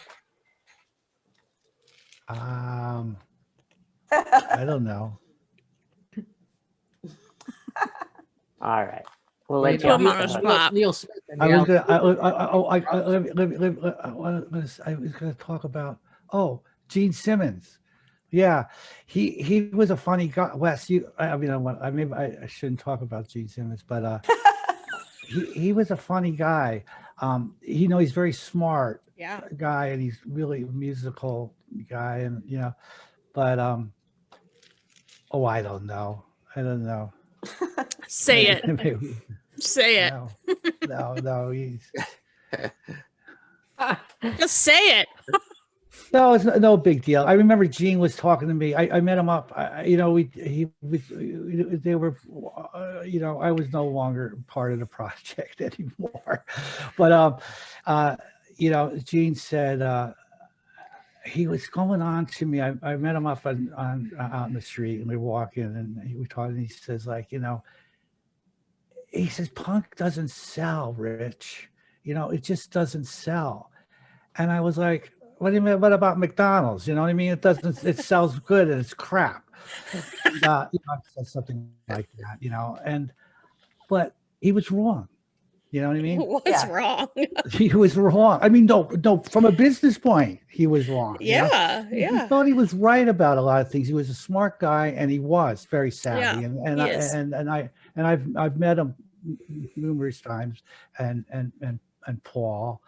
I don't know. All right. We'll Wait, let you Neil- decide. Neil Smith. And I Neil- was gonna. I was gonna talk about. Oh, Gene Simmons. Yeah, he was a funny guy. Wes, I shouldn't talk about Gene Simmons, but he was a funny guy. He's very smart Yeah. guy, and he's really a musical guy, and but I don't know. Say it. Maybe- Say it. No, he's Just say it. no, it's no big deal. I remember Gene was talking to me. I met him up. They were, I was no longer part of the project anymore. But Gene said he was going on to me. I met him up out in the street, and we were walking, and we talked. And he says, he says, "Punk doesn't sell, Rich. It just doesn't sell." And I was like, "What do you mean? What about McDonald's? You know what I mean? It sells good and it's crap." I said something like that, but he was wrong. You know what I mean? What's wrong? He was wrong. I mean, no, from a business point, he was wrong. Yeah. I thought he was right about a lot of things. He was a smart guy, and he was very savvy. Yeah, I've met him numerous times, and Paul,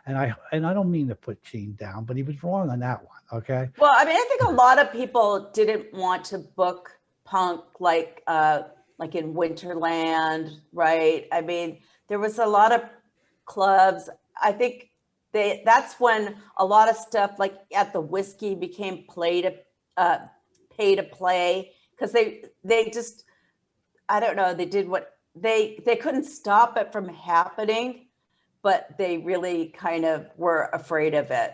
and I don't mean to put Gene down, but he was wrong on that one. Okay. Well, I mean, I think a lot of people didn't want to book Punk like in Winterland, right? I mean, there was a lot of clubs. I think that's when a lot of stuff like at the Whiskey became pay to play, because they just, I don't know, they did what they couldn't stop it from happening, but they really kind of were afraid of it,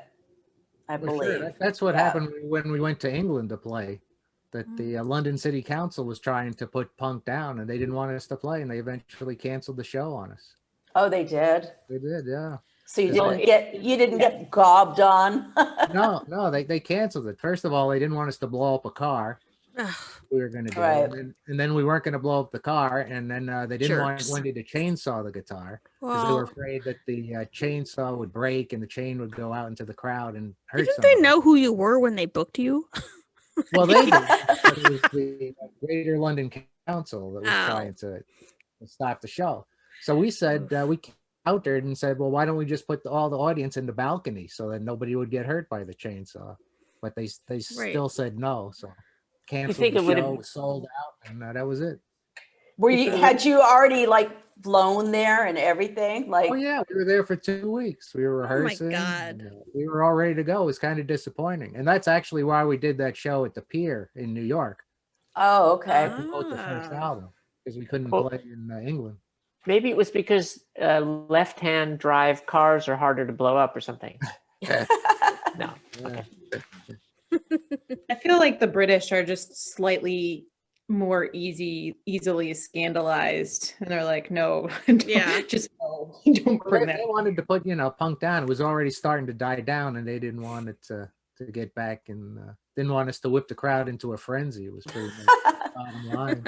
I believe. Sure. That's what happened when we went to England to play. That the London City Council was trying to put Punk down, and they didn't want us to play, and they eventually canceled the show on us. Oh, they did? They did, yeah. So you didn't get gobbed on? No, they canceled it. First of all, they didn't want us to blow up a car. We were going to do, right. and then we weren't going to blow up the car, and then they didn't want Wendy to chainsaw the guitar because they were afraid that the chainsaw would break and the chain would go out into the crowd and hurt. Didn't they know who you were when they booked you? Well, they did. But it was the Greater London Council that was trying to stop the show. So we said, we countered and said, well, why don't we just put all the audience in the balcony so that nobody would get hurt by the chainsaw? But they still said no. So canceled the show, was sold out, and that was it. Had you already like flown there and everything? Like, oh yeah, we were there for 2 weeks. We were rehearsing. Oh my God. And, we were all ready to go. It was kind of disappointing, and that's actually why we did that show at the Pier in New York. Oh, okay. To promote the first album because we couldn't play in England. Maybe it was because left-hand drive cars are harder to blow up or something. No. Okay. I feel like the British are just slightly more easily scandalized, and they're like, no, just no, don't bring that. They wanted to put, punk down. It was already starting to die down, and they didn't want it to get back, and didn't want us to whip the crowd into a frenzy. It was pretty much bottom line.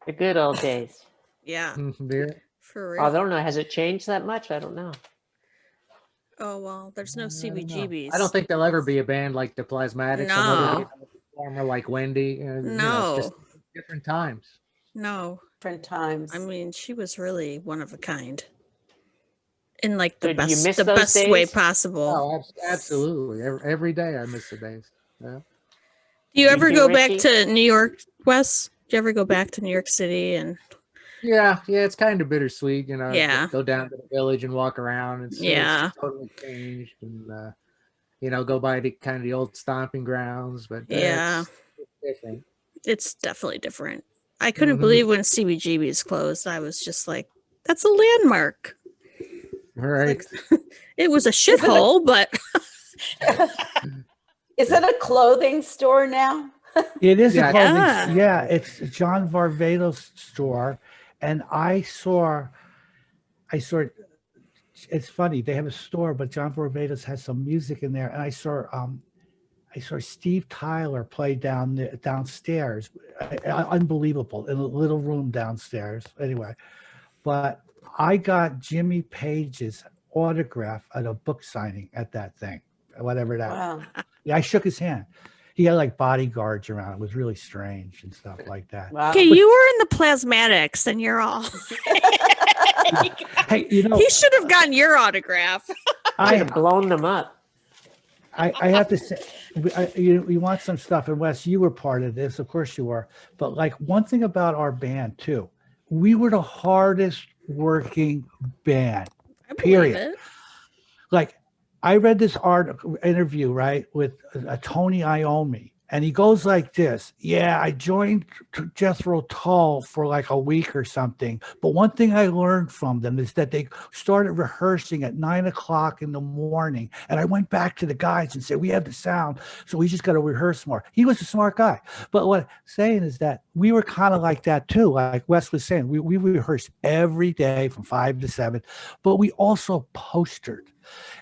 The good old days. Yeah. Yeah. For real. I don't know. Has it changed that much? I don't know. Oh, well, there's no CBGBs. I don't think there'll ever be a band like the Plasmatics. No. A performer like Wendy. No. It's just different times. No. Different times. I mean, she was really one of a kind. In like the So do you best, miss the those best days? way possible. Oh, absolutely. Every day I miss the days. Yeah. Do you ever go back Richie? to New York, Wes? Do you ever go back to New York City? And Yeah, it's kind of bittersweet, Yeah. Go down to the village and walk around and see it's totally changed, and go by the kind of the old stomping grounds, but it's different. It's definitely different. I couldn't believe when CBGB's closed. I was just like, that's a landmark. All right. It was a shithole, but Is it a clothing store now? It is a clothing. Yeah. Yeah, it's John Varvatos' store, and I saw. It's funny, they have a store, but John Varvatos has some music in there, and I saw Steve Tyler play downstairs. Unbelievable, in a little room downstairs. Anyway, but I got Jimmy Page's autograph at a book signing at that thing, whatever that. Wow. Yeah, I shook his hand. He had like bodyguards around. It was really strange and stuff like that. Wow. okay, you were in the Plasmatics, and you're all. Hey, He should have gotten your autograph. I have blown them up. I have to say, you want some stuff, and Wes, you were part of this, of course you were. But like one thing about our band too, we were the hardest working band. I believe Period. it. Like I read this interview, right, with Tony Iommi, and he goes like this. Yeah, I joined Jethro Tull for like a week or something. But one thing I learned from them is that they started rehearsing at 9 o'clock in the morning. And I went back to the guys and said, we have the sound, so we just got to rehearse more. He was a smart guy. But what I'm saying is that we were kind of like that too. Like Wes was saying, we rehearsed every day from 5 to 7, but we also postered.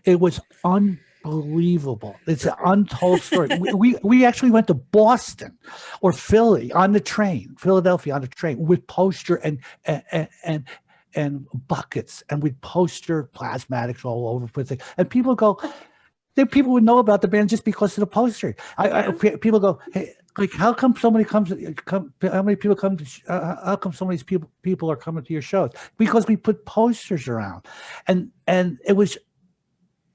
It was unbelievable. It's an untold story. we actually went to Boston or Philly on the train, Philadelphia on the train with poster and buckets, and we'd poster Plasmatics all over with it. And people go, people would know about the band just because of the poster. People go, hey, like, how come somebody comes? How many people come? How come so many people are coming to your shows? Because we put posters around, and it was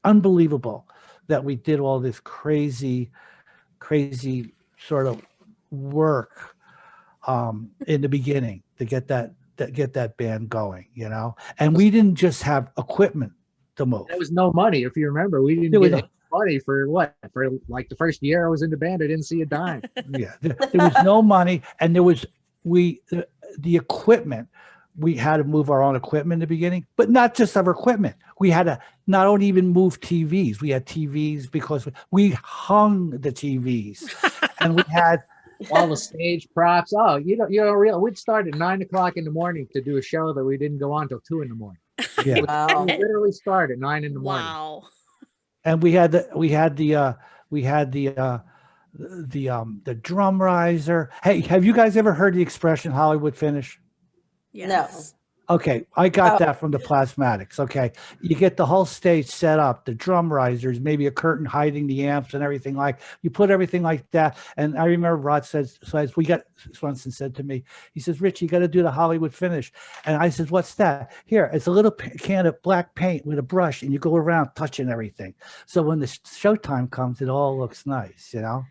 unbelievable that we did all this crazy sort of work in the beginning to get that band going, and we didn't just have equipment to move. There was no money, if you remember. We didn't get any money for like the first year I was in the band. I didn't see a dime. Yeah, there was no money, and there was the equipment. We had to move our own equipment in the beginning, but not just our equipment. We had to not only even move TVs. We had TVs because we hung the TVs, and we had all the stage props. Oh, we'd start at 9 o'clock in the morning to do a show that we didn't go on till 2 in the morning. Yeah, Wow. We literally start at 9 in the morning. Wow. and we had the drum riser. Hey, have you guys ever heard the expression Hollywood finish? Yes. Okay, I got Oh. that from the Plasmatics. Okay, you get the whole stage set up, the drum risers, maybe a curtain hiding the amps and everything like. You put everything like that. And I remember Rod says, so as we got Swenson said to me, he says, "Rich, you got to do the Hollywood finish." And I said, "What's that?" "Here, it's a little can of black paint with a brush, and you go around touching everything. So when the showtime comes, it all looks nice, you know."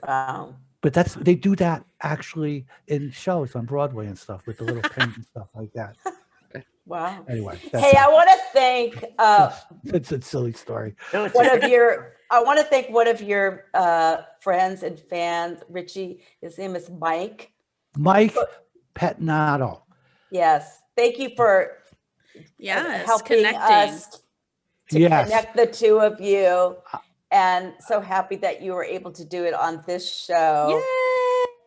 Wow. But they do that actually in shows on Broadway and stuff with the little paint and stuff like that. Wow. Anyway, Hey, I want to thank it's a silly story. No, it's one of your friends and fans, Richie. His name is Mike. Mike Petnato. Yes. Thank you for helping us to connect the two of you. And so happy that you were able to do it on this show.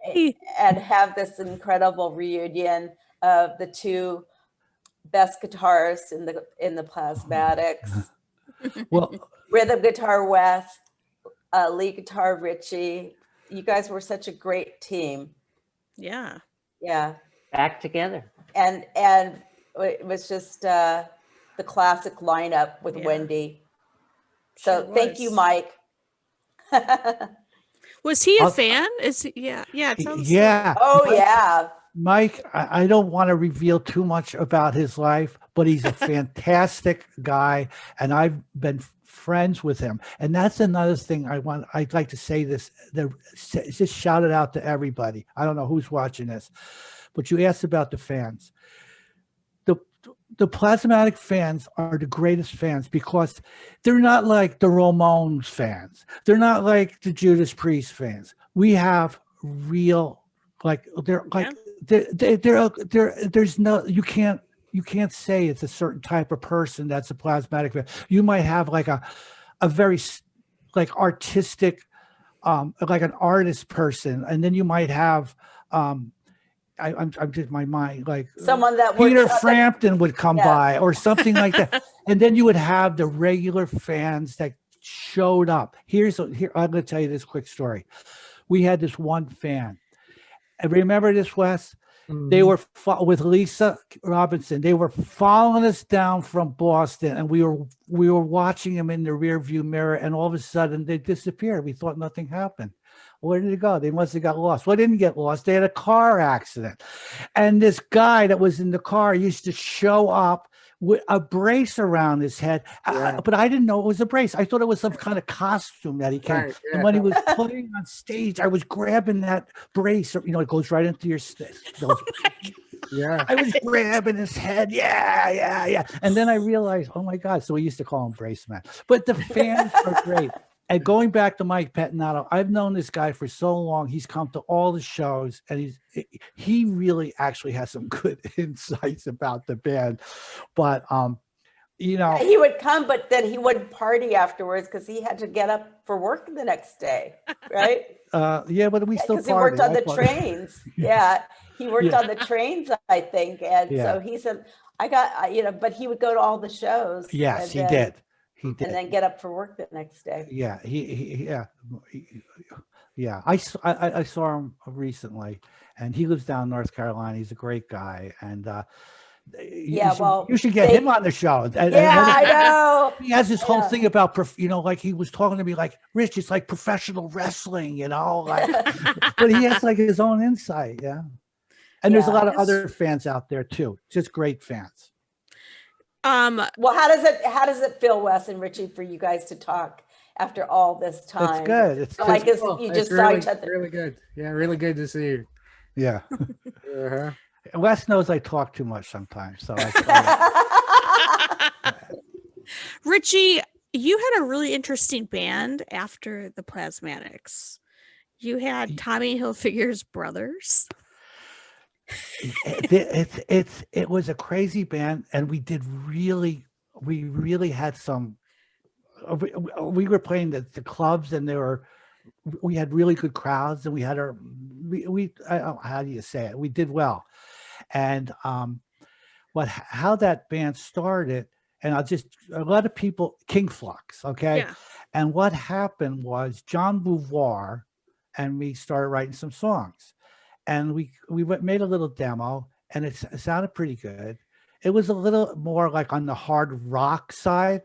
Yay! And have this incredible reunion of the two best guitarists in the Plasmatics. Well, rhythm guitar Wes, lead guitar Richie. You guys were such a great team. Yeah. Yeah. Back together. And it was just the classic lineup with Wendy. So thank you, Mike. Was he a fan? Is he, yeah. It sounds yeah. Oh, yeah. Mike, I don't want to reveal too much about his life, but he's a fantastic guy, and I've been friends with him. And that's another thing I'd like to say this, just shout it out to everybody. I don't know who's watching this, but you asked about the fans. The Plasmatic fans are the greatest fans because they're not like the Ramones fans. They're not like the Judas Priest fans. We have real, like they're like there's no, you can't say it's a certain type of person that's a Plasmatic fan. You might have like a very like artistic, like an artist person, and then you might have I'm just my mind like someone that Peter Frampton would come by or something like that, and then you would have the regular fans that showed up. Here I'm going to tell you this quick story. We had this one fan. And remember this, Wes? Mm-hmm. They were with Lisa Robinson. They were following us down from Boston, and we were watching them in the rear view mirror, and all of a sudden they disappeared. We thought nothing happened. Where did it go? They must have got lost. Well, they didn't get lost. They had a car accident. And this guy that was in the car used to show up with a brace around his head. Yeah. But I didn't know it was a brace. I thought it was some kind of costume that he came. Right, yeah. And when he was playing on stage, I was grabbing that brace. You know, it goes right into your yeah. I was grabbing his head. Yeah. And then I realized, oh my God. So we used to call him Brace Man. But the fans are great. And going back to Mike Petnato, I've known this guy for so long. He's come to all the shows, and he really actually has some good insights about the band. But you know, he would come, but then he wouldn't party afterwards because he had to get up for work the next day, right? Yeah, but we still because he worked on the trains. Yeah, he worked on the trains, I think, and so he said, "I got but he would go to all the shows." Yes, he did. And then get up for work the next day. Yeah, yeah. I saw him recently, and he lives down in North Carolina. He's a great guy, and you should get him on the show. I know. He has this whole thing about like he was talking to me like, Rich, it's like professional wrestling, like, but he has like his own insight, And there's a lot of other fans out there too, just great fans. Well, how does it feel, Wes and Richie, for you guys to talk after all this time? It's good. It's like you just saw each other. Really good. Yeah, really good to see you. Yeah. Wes knows I talk too much sometimes, so. Richie, you had a really interesting band after the Plasmatics. You had Tommy Hilfiger's brothers. It was a crazy band, and we really had some. We were playing the clubs, and we had really good crowds, and we had how do you say it? We did well, and how that band started, and a lot of people, King Flux, okay, yeah. And what happened was John Beauvoir and me started writing some songs. And we made a little demo, and it sounded pretty good. it was a little more like on the hard rock side.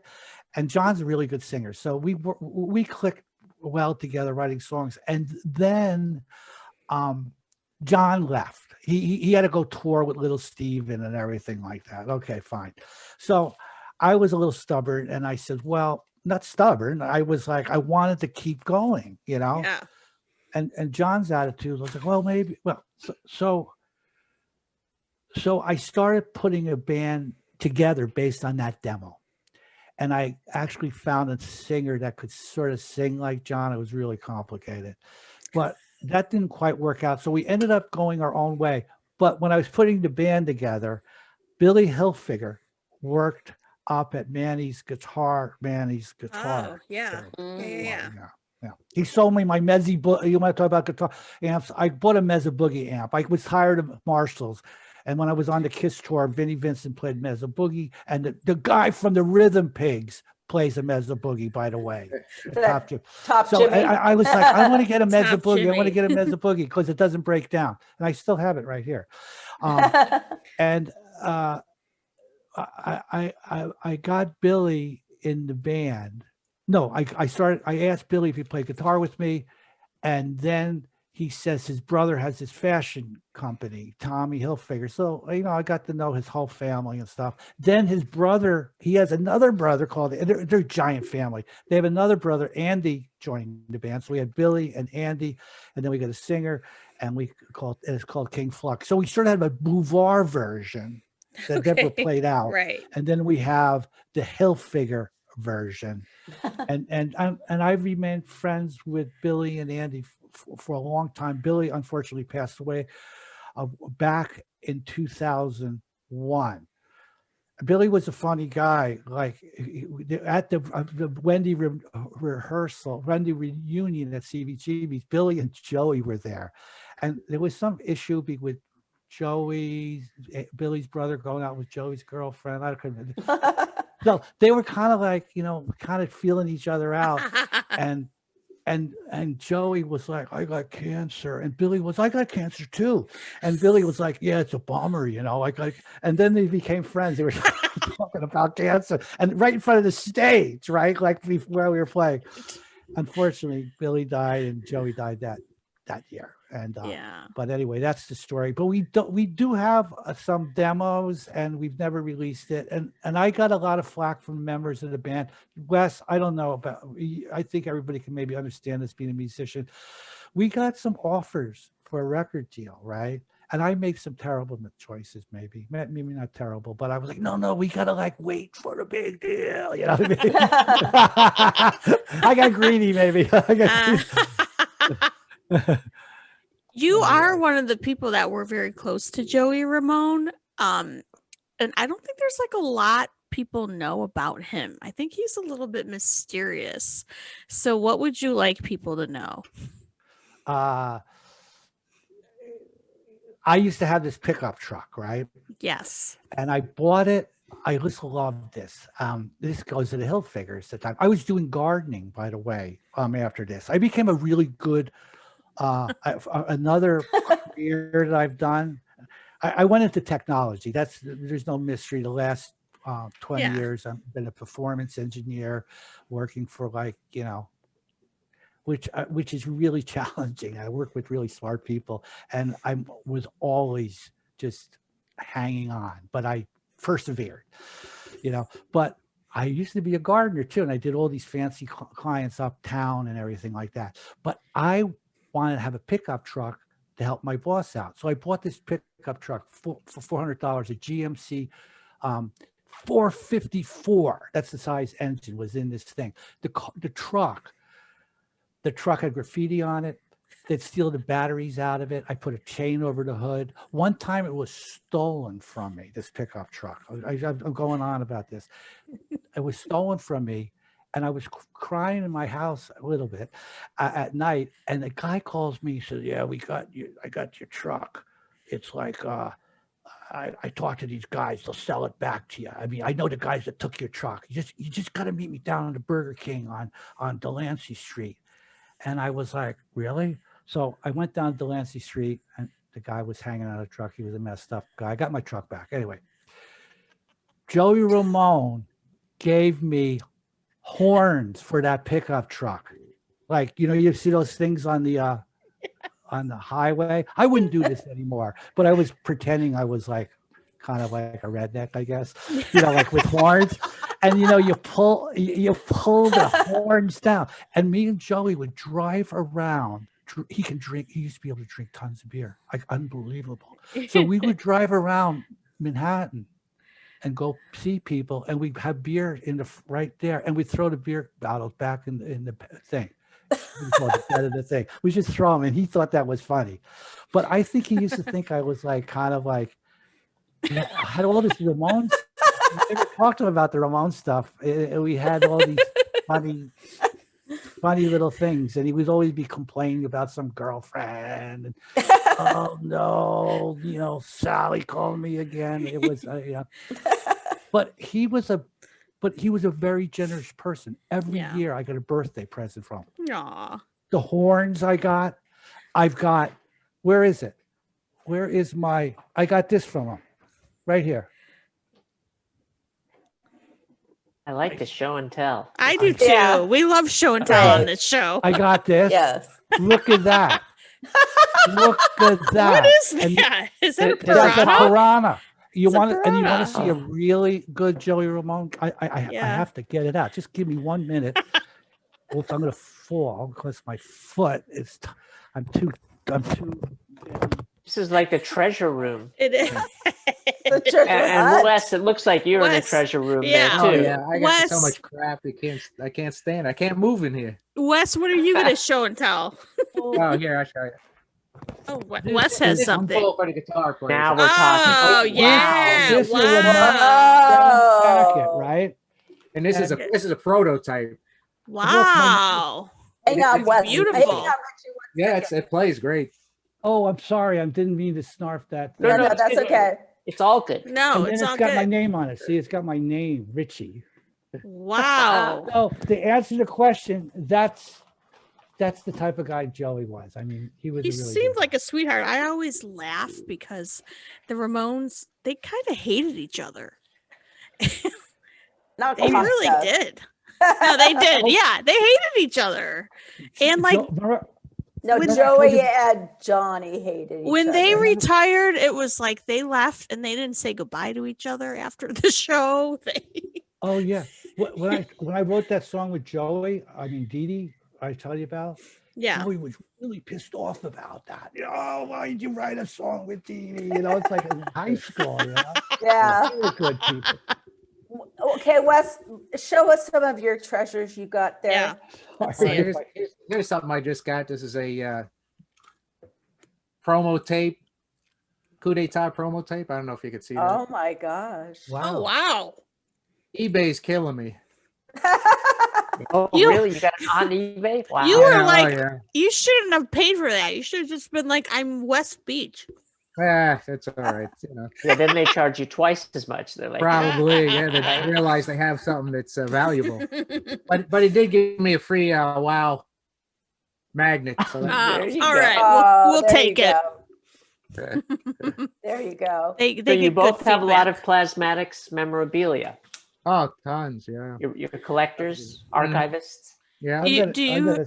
And John's a really good singer. So we clicked well together writing songs. And then John left. He had to go tour with Little Steven and everything like that. Okay, fine. So I was a little stubborn and I said, well, not stubborn. I was like, I wanted to keep going, you know? Yeah. And John's attitude was like, well, maybe, well, so I started putting a band together based on that demo. And I actually found a singer that could sort of sing like John. It was really complicated, but that didn't quite work out. So we ended up going our own way. But when I was putting the band together, Billy Hilfiger worked up at Manny's Guitar. Oh, yeah. Yeah. He sold me my Mezzy Boogie. You want to talk about guitar amps? I bought a Mezza Boogie amp. I was hired at Marshall's. And when I was on the Kiss tour, Vinnie Vincent played Mezza Boogie. And the guy from the Rhythm Pigs plays a Mezza Boogie, by the way. Top so Jimmy. I was like, I want to get a Mezza Top Boogie. Jimmy. I want to get a Mezza Boogie because it doesn't break down. And I still have it right here. And I got Billy in the band. No, I asked Billy if he played guitar with me. And then he says his brother has his fashion company, Tommy Hilfiger. So, you know, I got to know his whole family and stuff. Then his brother, he has another brother called, they're a giant family. They have another brother, Andy, joined the band. So we had Billy and Andy, and then we got a singer, and it's called King Flux. So we sort of have a Boulevard version that never played out. Right. And then we have the Hilfiger version. and I've remained friends with Billy and Andy for a long time. Billy unfortunately passed away back in 2001. Billy was a funny guy. Like at the Wendy rehearsal, Wendy reunion at CBGB's, Billy and Joey were there, and there was some issue with Billy's brother going out with Joey's girlfriend. I couldn't. So they were kind of like, you know, kind of feeling each other out, and Joey was like, I got cancer. And Billy was, I got cancer too. And Billy was like, yeah, it's a bummer, you know, and then they became friends. They were talking about cancer and right in front of the stage, right? Like where we were playing. Unfortunately, Billy died and Joey died that year. And but anyway, that's the story. But we do have some demos, and we've never released it. And I got a lot of flack from the members of the band. Wes, I don't know about. I think everybody can maybe understand this being a musician. We got some offers for a record deal, right? And I made some terrible choices, maybe not terrible, but I was like, no, we gotta like wait for the big deal, you know what I mean? I got greedy, maybe. You are one of the people that were very close to Joey Ramone. And I don't think there's like a lot people know about him. I think he's a little bit mysterious. So what would you like people to know? I used to have this pickup truck, right? Yes. And I bought it. I just love this. This goes to the Hilfigers at the time. I was doing gardening, by the way, after this. I became a really good another career that I've done. I went into technology. There's no mystery. The last 20 years, I've been a performance engineer, working for which is really challenging. I work with really smart people, and I was always just hanging on, but I persevered, But I used to be a gardener too, and I did all these fancy clients uptown and everything like that. But I wanted to have a pickup truck to help my boss out. So I bought this pickup truck for $400, a GMC 454. That's the size engine was in this thing. The truck had graffiti on it. They'd steal the batteries out of it. I put a chain over the hood. One time it was stolen from me, this pickup truck. I'm going on about this. It was stolen from me. And I was crying in my house a little bit at night. And the guy calls me, he says, yeah, I got your truck. It's like, I talked to these guys, they'll sell it back to you. I mean, I know the guys that took your truck. You just got to meet me down at the Burger King on Delancey Street. And I was like, really? So I went down to Delancey Street, and the guy was hanging out of the truck. He was a messed up guy. I got my truck back. Anyway, Joey Ramone gave me horns for that pickup truck. Like, you see those things on the highway. I wouldn't do this anymore, but I was pretending I was like kind of like a redneck, I guess, like with horns. And you pull the horns down. And me and Joey would drive around. He can drink. He used to be able to drink tons of beer, like unbelievable. So we would drive around Manhattan and go see people, and we'd have beer right there, and we'd throw the beer bottles back in the thing. The thing. We just throw them, and he thought that was funny. But I think he used to think I was like kind of like I had all this Ramones. We never talked to him about the Ramones stuff. We had all these funny little things, and he would always be complaining about some girlfriend. And, oh no, Sally called me again. It was, but he was a very generous person. Every year I got a birthday present from him. Aww. The horns I've got, where is it? I got this from him right here. I like the show and tell. I do too. Yeah. We love show and tell on this show. I got this. Yes. Look at that. Look at that. What is that? Is that a That's a piranha? piranha. You It's a want to piranha. see a really good Joey Ramone? I have to get it out. Just give me 1 minute. Oops, I'm gonna fall because my foot is. I'm too. This is like the treasure room. It is. And Wes, it looks like you're in the Wes, treasure room yeah. there Oh too. yeah, I got Wes. so much crap. I can't stand. I can't move in here. Wes, what are you gonna show and tell? Oh, here I'll show you. Oh, Wes has I'm something. full for the guitar player. Now we're talking. Oh yeah! This is a Wow! jacket, right? And this is a prototype. Wow! Hang on, Wes. beautiful. Hang on, Richie, Yeah, it plays great. Oh, I'm sorry. I didn't mean to snarf that. No, No, that's okay. It's all good. No, And then it's it's all got my good. name on it. See, it's got my name, Richie. Wow! So to answer the question, that's the type of guy Joey was. I mean, he was. He a really seemed good like a sweetheart. I always laugh because the Ramones, they kind of hated each other. Not They quite, really though. did. No, they did. Yeah, they hated each other. And like No, when- Joey and Johnny hated each when other. they retired, it was like they left and they didn't say goodbye to each other after the show. Oh yeah. When I wrote that song with Joey, I mean Dee Dee, I tell you about. Yeah. Joey was really pissed off about that. Oh, why did you write a song with Dee Dee? It's like in high school. Yeah. They were good people. Okay, Wes, show us some of your treasures you got there. Yeah. Sorry. see it. Here's something I just got. This is a promo tape, coup d'etat promo tape. I don't know if you can see that. Oh my gosh. Oh wow! eBay's killing me. Oh, You- really? You got it on eBay? Wow. You were Yeah, like, yeah. you shouldn't have paid for that. You should have just been like, I'm West Beach. That's all right. Yeah, then they charge you twice as much. They're like, Probably, yeah. They realize they have something that's valuable. But he did give me a free WoW magnet. So All There you right, go. Oh, we'll there take you it. go. There you go. They So give you both good have a lot feedback. of Plasmatics memorabilia. oh, tons, yeah. You're collectors, archivists. Yeah. Do you-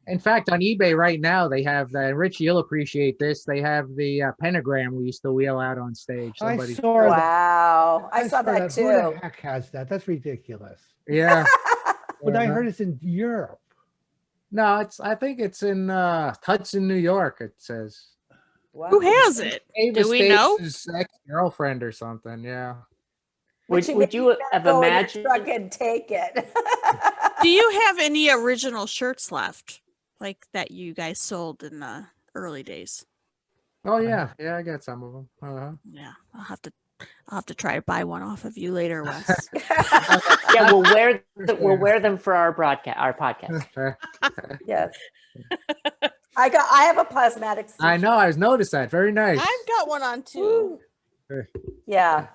In fact, on eBay right now, they have Richie, you'll appreciate this. They have the pentagram we used to wheel out on stage. I Somebody, saw that. Wow. I saw that Who the too. heck has that? That's ridiculous. yeah. But I Yeah. heard it's in Europe. No, I think it's in Hudson, New York. It says. Wow. Who has it? Ava Do we know? States' ex-girlfriend or something. Yeah. Richie, Would you better have go in your imagined? truck and take it. Do you have any original shirts left, like that you guys sold in the early days? Oh yeah, yeah. I got some of them. Uh-huh. Yeah, I'll have to try to buy one off of you later, Wes. Yeah, we'll wear them for our podcast. Yes. I have a Plasmatics. I know. I was noticed that. Very nice. I've got one on too. Yeah.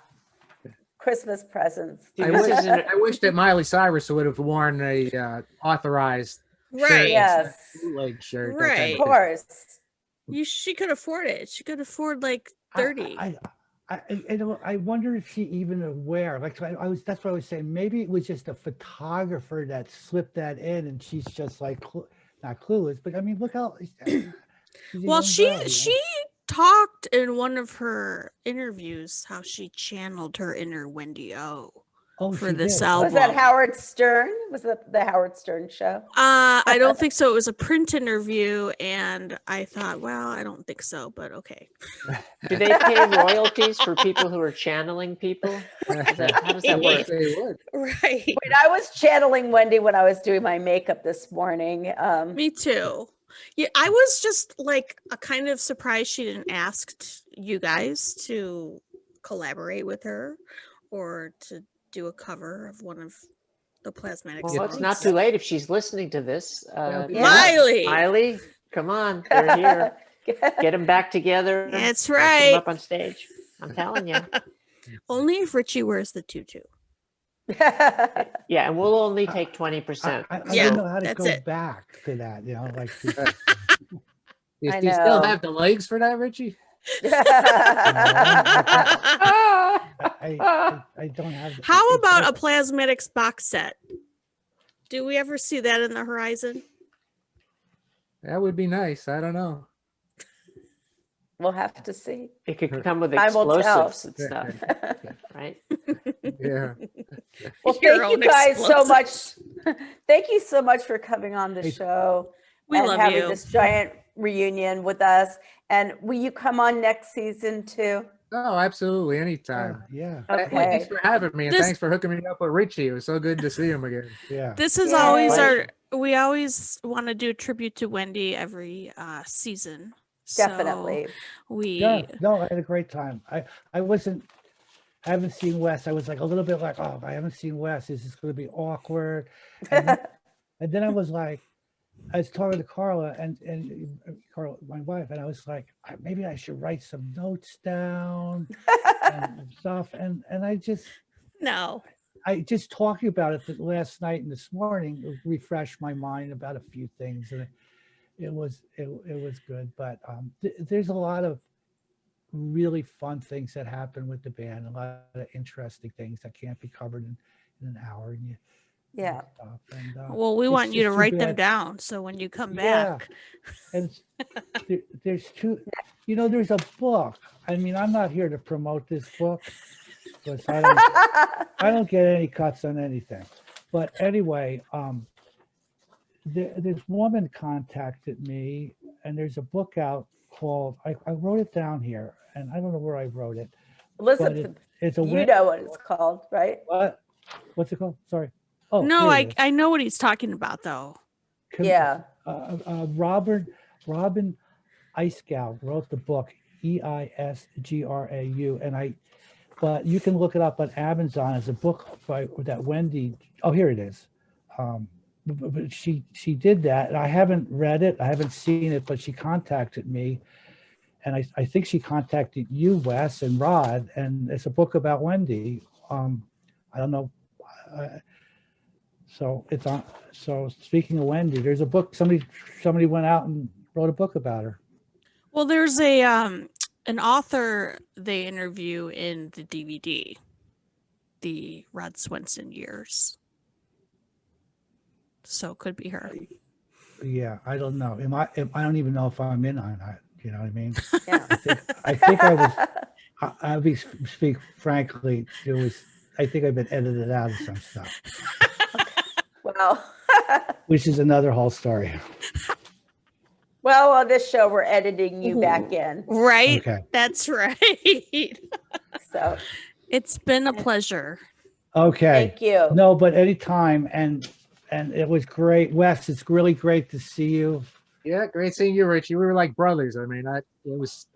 Christmas presents. See, I this wish, is an- I wish that Miley Cyrus would have worn a authorized Right. Yes. bootleg shirt. that Right. Of course. She could afford it. She could afford like 30. I I wonder if she even aware. Like I was, that's what I was saying. Maybe it was just a photographer that slipped that in, and she's just like not clueless. But I mean, look how. Well, she talked in one of her interviews how she channeled her inner Wendy O. For this album. Was that Howard Stern? Was that the Howard Stern show? I don't think so. It was a print interview, and I thought, well, I don't think so, but okay. Do they pay royalties for people who are channeling people? How does that work? Right. Wait, I was channeling Wendy when I was doing my makeup this morning. Me too. Yeah, I was just like kind of surprised she didn't ask you guys to collaborate with her or to do a cover of one of the Plasmatics. Well, it's not too late if she's listening to this. Miley, come on, they're here. Get them back together. That's Put right. them up on stage. I'm telling you. Only if Richie wears the tutu. Yeah, and we'll only take 20%. I don't know how to go back to that. You know, like. Do you still have the legs for that, Richie? I don't have. How about a Plasmatics box set? Do we ever see that in the horizon? That would be nice. I don't know. We'll have to see. It could come with Time will tell. explosives and stuff, right? Yeah. Well, thank you guys so much. Thank you so much for coming on the show. We love having you. this giant reunion with us. And will you come on next season too? Oh, absolutely. Anytime. Yeah. Okay. Thanks for having me, and thanks for hooking me up with Richie. It was so good to see him again. Yeah. This is always we always want to do a tribute to Wendy every season. Definitely. So we no, I had a great time. I haven't seen Wes. I was like a little bit like, oh, I haven't seen Wes. Is this going to be awkward? And then I was like, I was talking to Carla and Carla, my wife, and I was like, maybe I should write some notes down and stuff. And I just talking about it last night and this morning refreshed my mind about a few things, and it was good. But there's a lot of really fun things that happen with the band, a lot of interesting things that can't be covered in an hour. And well, we want you to write them down so when you come back. And there's there's a book. I mean, I'm not here to promote this book because I don't get any cuts on anything. But anyway, this woman contacted me, and there's a book out called, I wrote it down here, and I don't know where I wrote it. Elizabeth, you know what it's called, right? What's it called? Sorry. Oh, no, I know what he's talking about though. Robin Eisgrau wrote the book, Eisgrau, but you can look it up on Amazon as a book that Wendy. Oh, here it is. But she did that, and I haven't read it. I haven't seen it, but she contacted me, and I think she contacted you, Wes, and Rod, and it's a book about Wendy. I don't know. So it's on. So speaking of Wendy, there's a book. Somebody went out and wrote a book about her. Well, there's an author they interview in the DVD, the Rod Swenson years. So it could be her. Yeah, I don't know. I don't even know if I'm in on that. You know what I mean? Yeah. I think I was. I'll speak frankly. I think I've been edited out of some stuff. Well, which is another whole story. Well, on this show, we're editing you back in. Right. Okay. That's right. So it's been a pleasure. Okay. Thank you. No, but anytime, and it was great. Wes, it's really great to see you. Yeah, great seeing you, Richie. We were like brothers. I mean, it was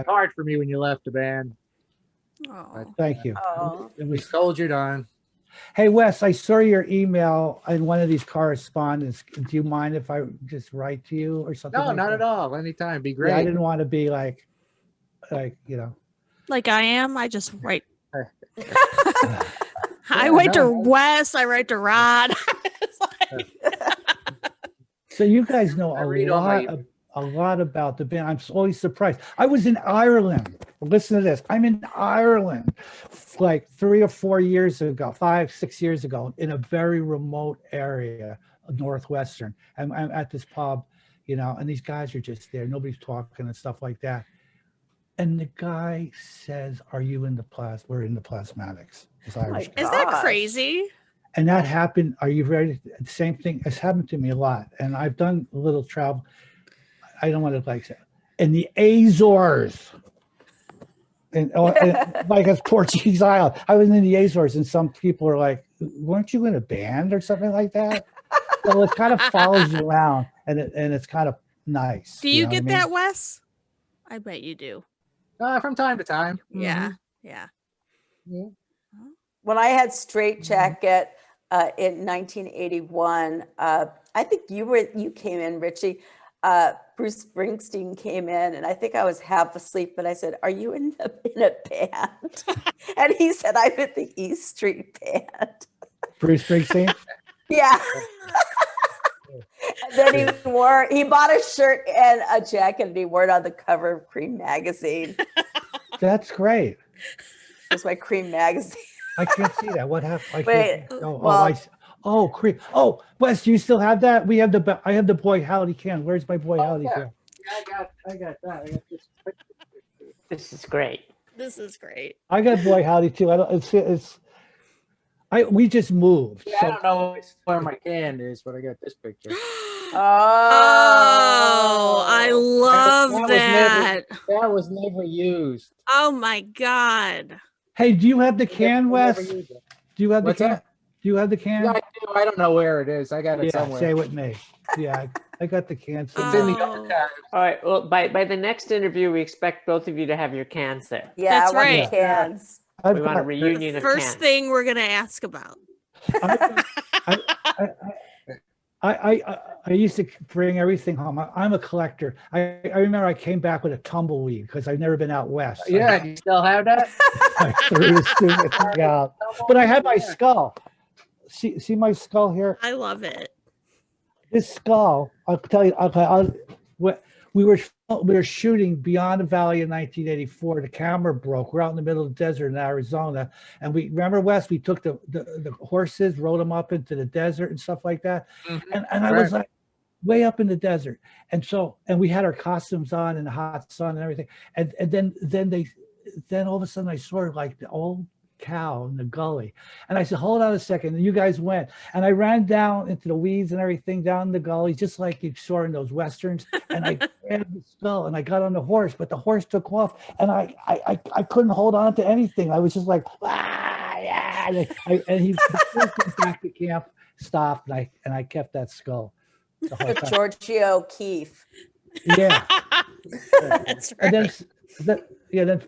hard for me when you left the band. Oh. Thank you. Oh. We soldiered on. Hey, Wes, I saw your email in one of these correspondence. Do you mind if I just write to you or something? No, not at all. Anytime. It'd be great. Yeah, I didn't want to be like, like I am. I just write. I write to Wes. I write to Rod. So you guys know a lot about the band. I'm always surprised. I was in Ireland Listen to this. I'm in Ireland like 3 or 4 years ago, 5, 6 years ago, in a very remote area, Northwestern. And I'm at this pub, you know, and these guys are just there. Nobody's talking and stuff like that. And the guy says, "Are you in the we're in the Plasmatics." This Irish guy. Is that crazy? And that happened. Are you ready? The same thing has happened to me a lot. And I've done a little travel. I don't want to like say, in the Azores. And like a Portuguese island. I was in the Azores, and some people are like, "Weren't you in a band or something like that?" So it kind of follows you around, and it's kind of nice. Do you know get what I mean? that, Wes? I bet you do. From time to time. Yeah, yeah. When I had Straight Jacket in 1981, I think you came in, Richie. Bruce Springsteen came in, and I think I was half asleep, but I said, "Are you in a band?" And he said, "I'm in the East Street Band." Bruce Springsteen? Yeah. And then he bought a shirt and a jacket, and he wore it on the cover of Cream magazine. That's great. It was my Cream magazine. I can't see that. What happened? Wait, Cream. Oh, Wes, do you still have that? I have the Boy Howdy can. Where's my Boy Howdy can? I got that. I got this. This is great. This is great. I got Boy Howdy too. We just moved. Yeah, I don't know where my can is, but I got this picture. Oh, I love that. That was never used. Oh my God. Hey, do you have the can, Wes? Do you have the What's can? that? Do you have the can? Yeah, I do. I don't know where it is. I got it somewhere. Say with me. Yeah, I got the can. It's in the archives. All right. Well, by the next interview, we expect both of you to have your cans there. Yeah, That's I want right. the cans. We want a reunion of First cans. thing we're gonna ask about. I used to bring everything home. I'm a collector. I remember I came back with a tumbleweed because I've never been out west. Yeah, you still have that? I threw the stupid thing out. But I have my skull. See my skull here? I love it. This skull, I'll tell you, we were shooting Beyond the Valley in 1984. The camera broke. We're out in the middle of the desert in Arizona. And we remember, Wes, we took the horses, rode them up into the desert and stuff like that. Mm-hmm. And I was like way up in the desert. And we had our costumes on in the hot sun and everything. And then all of a sudden I saw like the old cow in the gully, and I said, "Hold on a second." And you guys went, and I ran down into the weeds and everything down in the gully, just like you saw in those westerns. And I grabbed the skull and I got on the horse, but the horse took off, and I couldn't hold on to anything. I was just like, yeah. And he came back to camp, stopped, and I kept that skull the whole time. Giorgio Keefe. Yeah. That's right. And then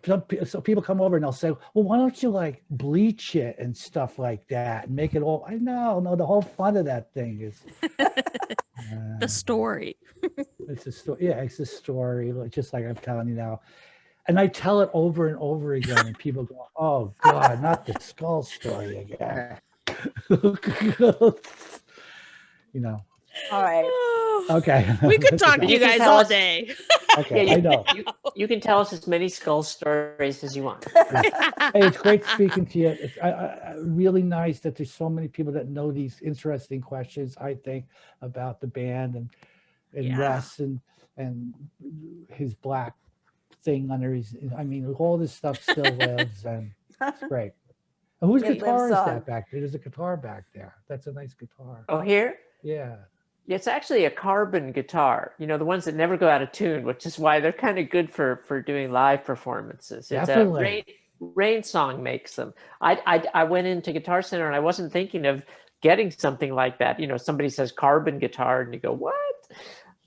some people come over and they'll say, "Well, why don't you like bleach it and stuff like that and make it all?" I know, no, the whole fun of that thing is the story. It's a story. Yeah, it's a story, just like I'm telling you now. And I tell it over and over again, and people go, "Oh God, not the skull story again." You know. All right. Okay. We could talk to you guys all day. Okay, Yeah, I know. You can tell us as many skull stories as you want. Hey, it's great speaking to you. It's really nice that there's so many people that know these interesting questions, I think, about the band and Wes and his black thing under his, I mean, all this stuff still lives, and it's great. And whose guitar is that back there? There's a guitar back there. That's a nice guitar. Oh, here? Yeah. It's actually a carbon guitar, you know, the ones that never go out of tune, which is why they're kind of good for doing live performances. It's Definitely. Rain Song makes them. I went into Guitar Center and I wasn't thinking of getting something like that. You know, somebody says carbon guitar and you go, what?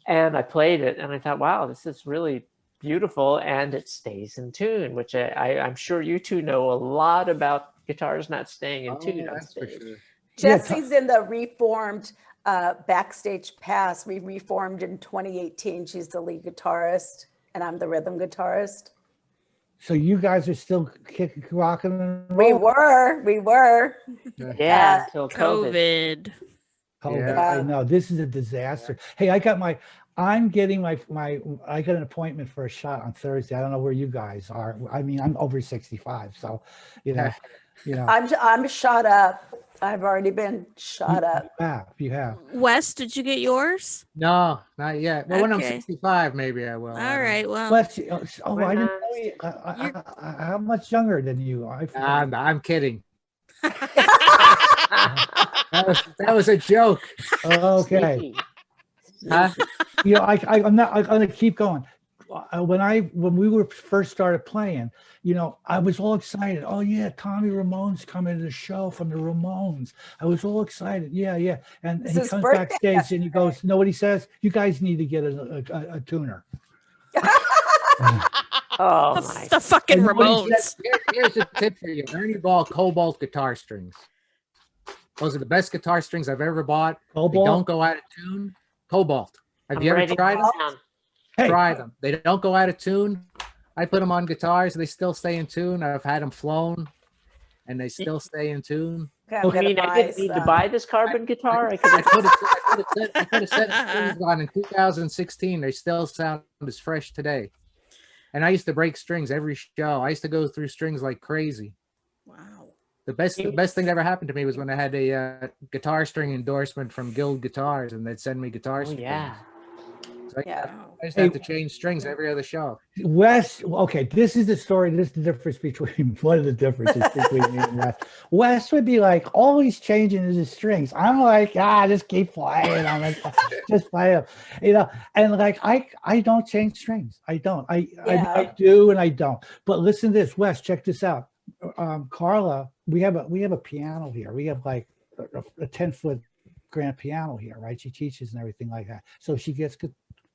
And I played it and I thought, wow, this is really beautiful, and it stays in tune, which I'm sure you two know a lot about guitars not staying in tune. That's for sure. Jesse's in the reformed Backstage Pass. We reformed in 2018. She's the lead guitarist and I'm the rhythm guitarist. So you guys are still rocking and rolling? We were. Yeah, until COVID. COVID. Oh, Yeah. I know, this is a disaster. Hey, I got my I'm getting I got an appointment for a shot on Thursday. I don't know where you guys are. I mean, I'm over 65, so you know. I'm shot up. I've already been shot up. You have. Wes, did you get yours? No, not yet. Well, when I'm Okay. 65, maybe I will. All right. Well, Wes, oh, I didn't know you. How much younger than you? I'm kidding. that was a joke. Okay. Huh? You know, I'm gonna keep going. When we were first started playing, you know, I was all excited. Oh yeah, Tommy Ramone's coming to the show from the Ramones. I was all excited. Yeah. And he comes backstage and he goes, know what he says? You guys need to get a tuner. Oh my! The fucking Ramones. Here's a tip for you: Ernie Ball Cobalt guitar strings. Those are the best guitar strings I've ever bought. Cobalt? They don't go out of tune. Cobalt. Have you ever tried them? Hey. Try them. They don't go out of tune. I put them on guitars. They still stay in tune. I've had them flown, and they still stay in tune. Okay, I mean, I didn't need to buy this carbon guitar. I put a set of strings on in 2016. They still sound as fresh today. And I used to break strings every show. I used to go through strings like crazy. Wow. The best thing that ever happened to me was when I had a guitar string endorsement from Guild Guitars, and they'd send me guitar strings. Yeah. So I used to have to change strings every other show. Wes, okay, this is the story. This is the difference between one of the differences between me and Wes. Wes would be like always changing his strings. I'm like, just keep playing. I'm like, just play them, you know. And like, I don't change strings. I don't. I do and I don't. But listen to this, Wes. Check this out. Carla, we have a piano here. We have like a 10-foot grand piano here, right? She teaches and everything like that. So she gets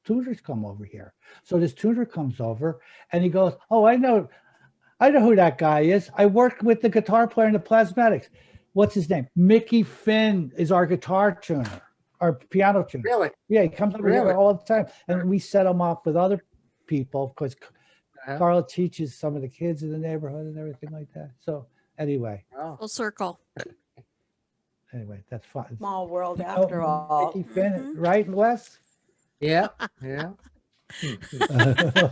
tutors come over here. So this tutor comes over and he goes, oh, I know who that guy is. I worked with the guitar player in the Plasmatics. What's his name? Mickey Finn is our guitar tuner, our piano tuner. Really? Yeah, he comes over here all the time. And we set him up with other people because Carla teaches some of the kids in the neighborhood and everything like that. So anyway. Full circle. Anyway, that's fine. Small world after all. Mickey Finn, right, Wes? Yeah. All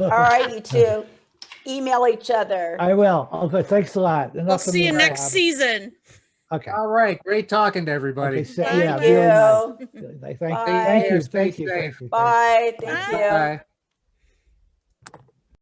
right, you two. Email each other. I will. Okay, thanks a lot. We'll see you next season. Okay. All right. Great talking to everybody. Okay, so, Thank really nice. you. Thank you. Bye. Thank you. Bye. Thank you. Bye.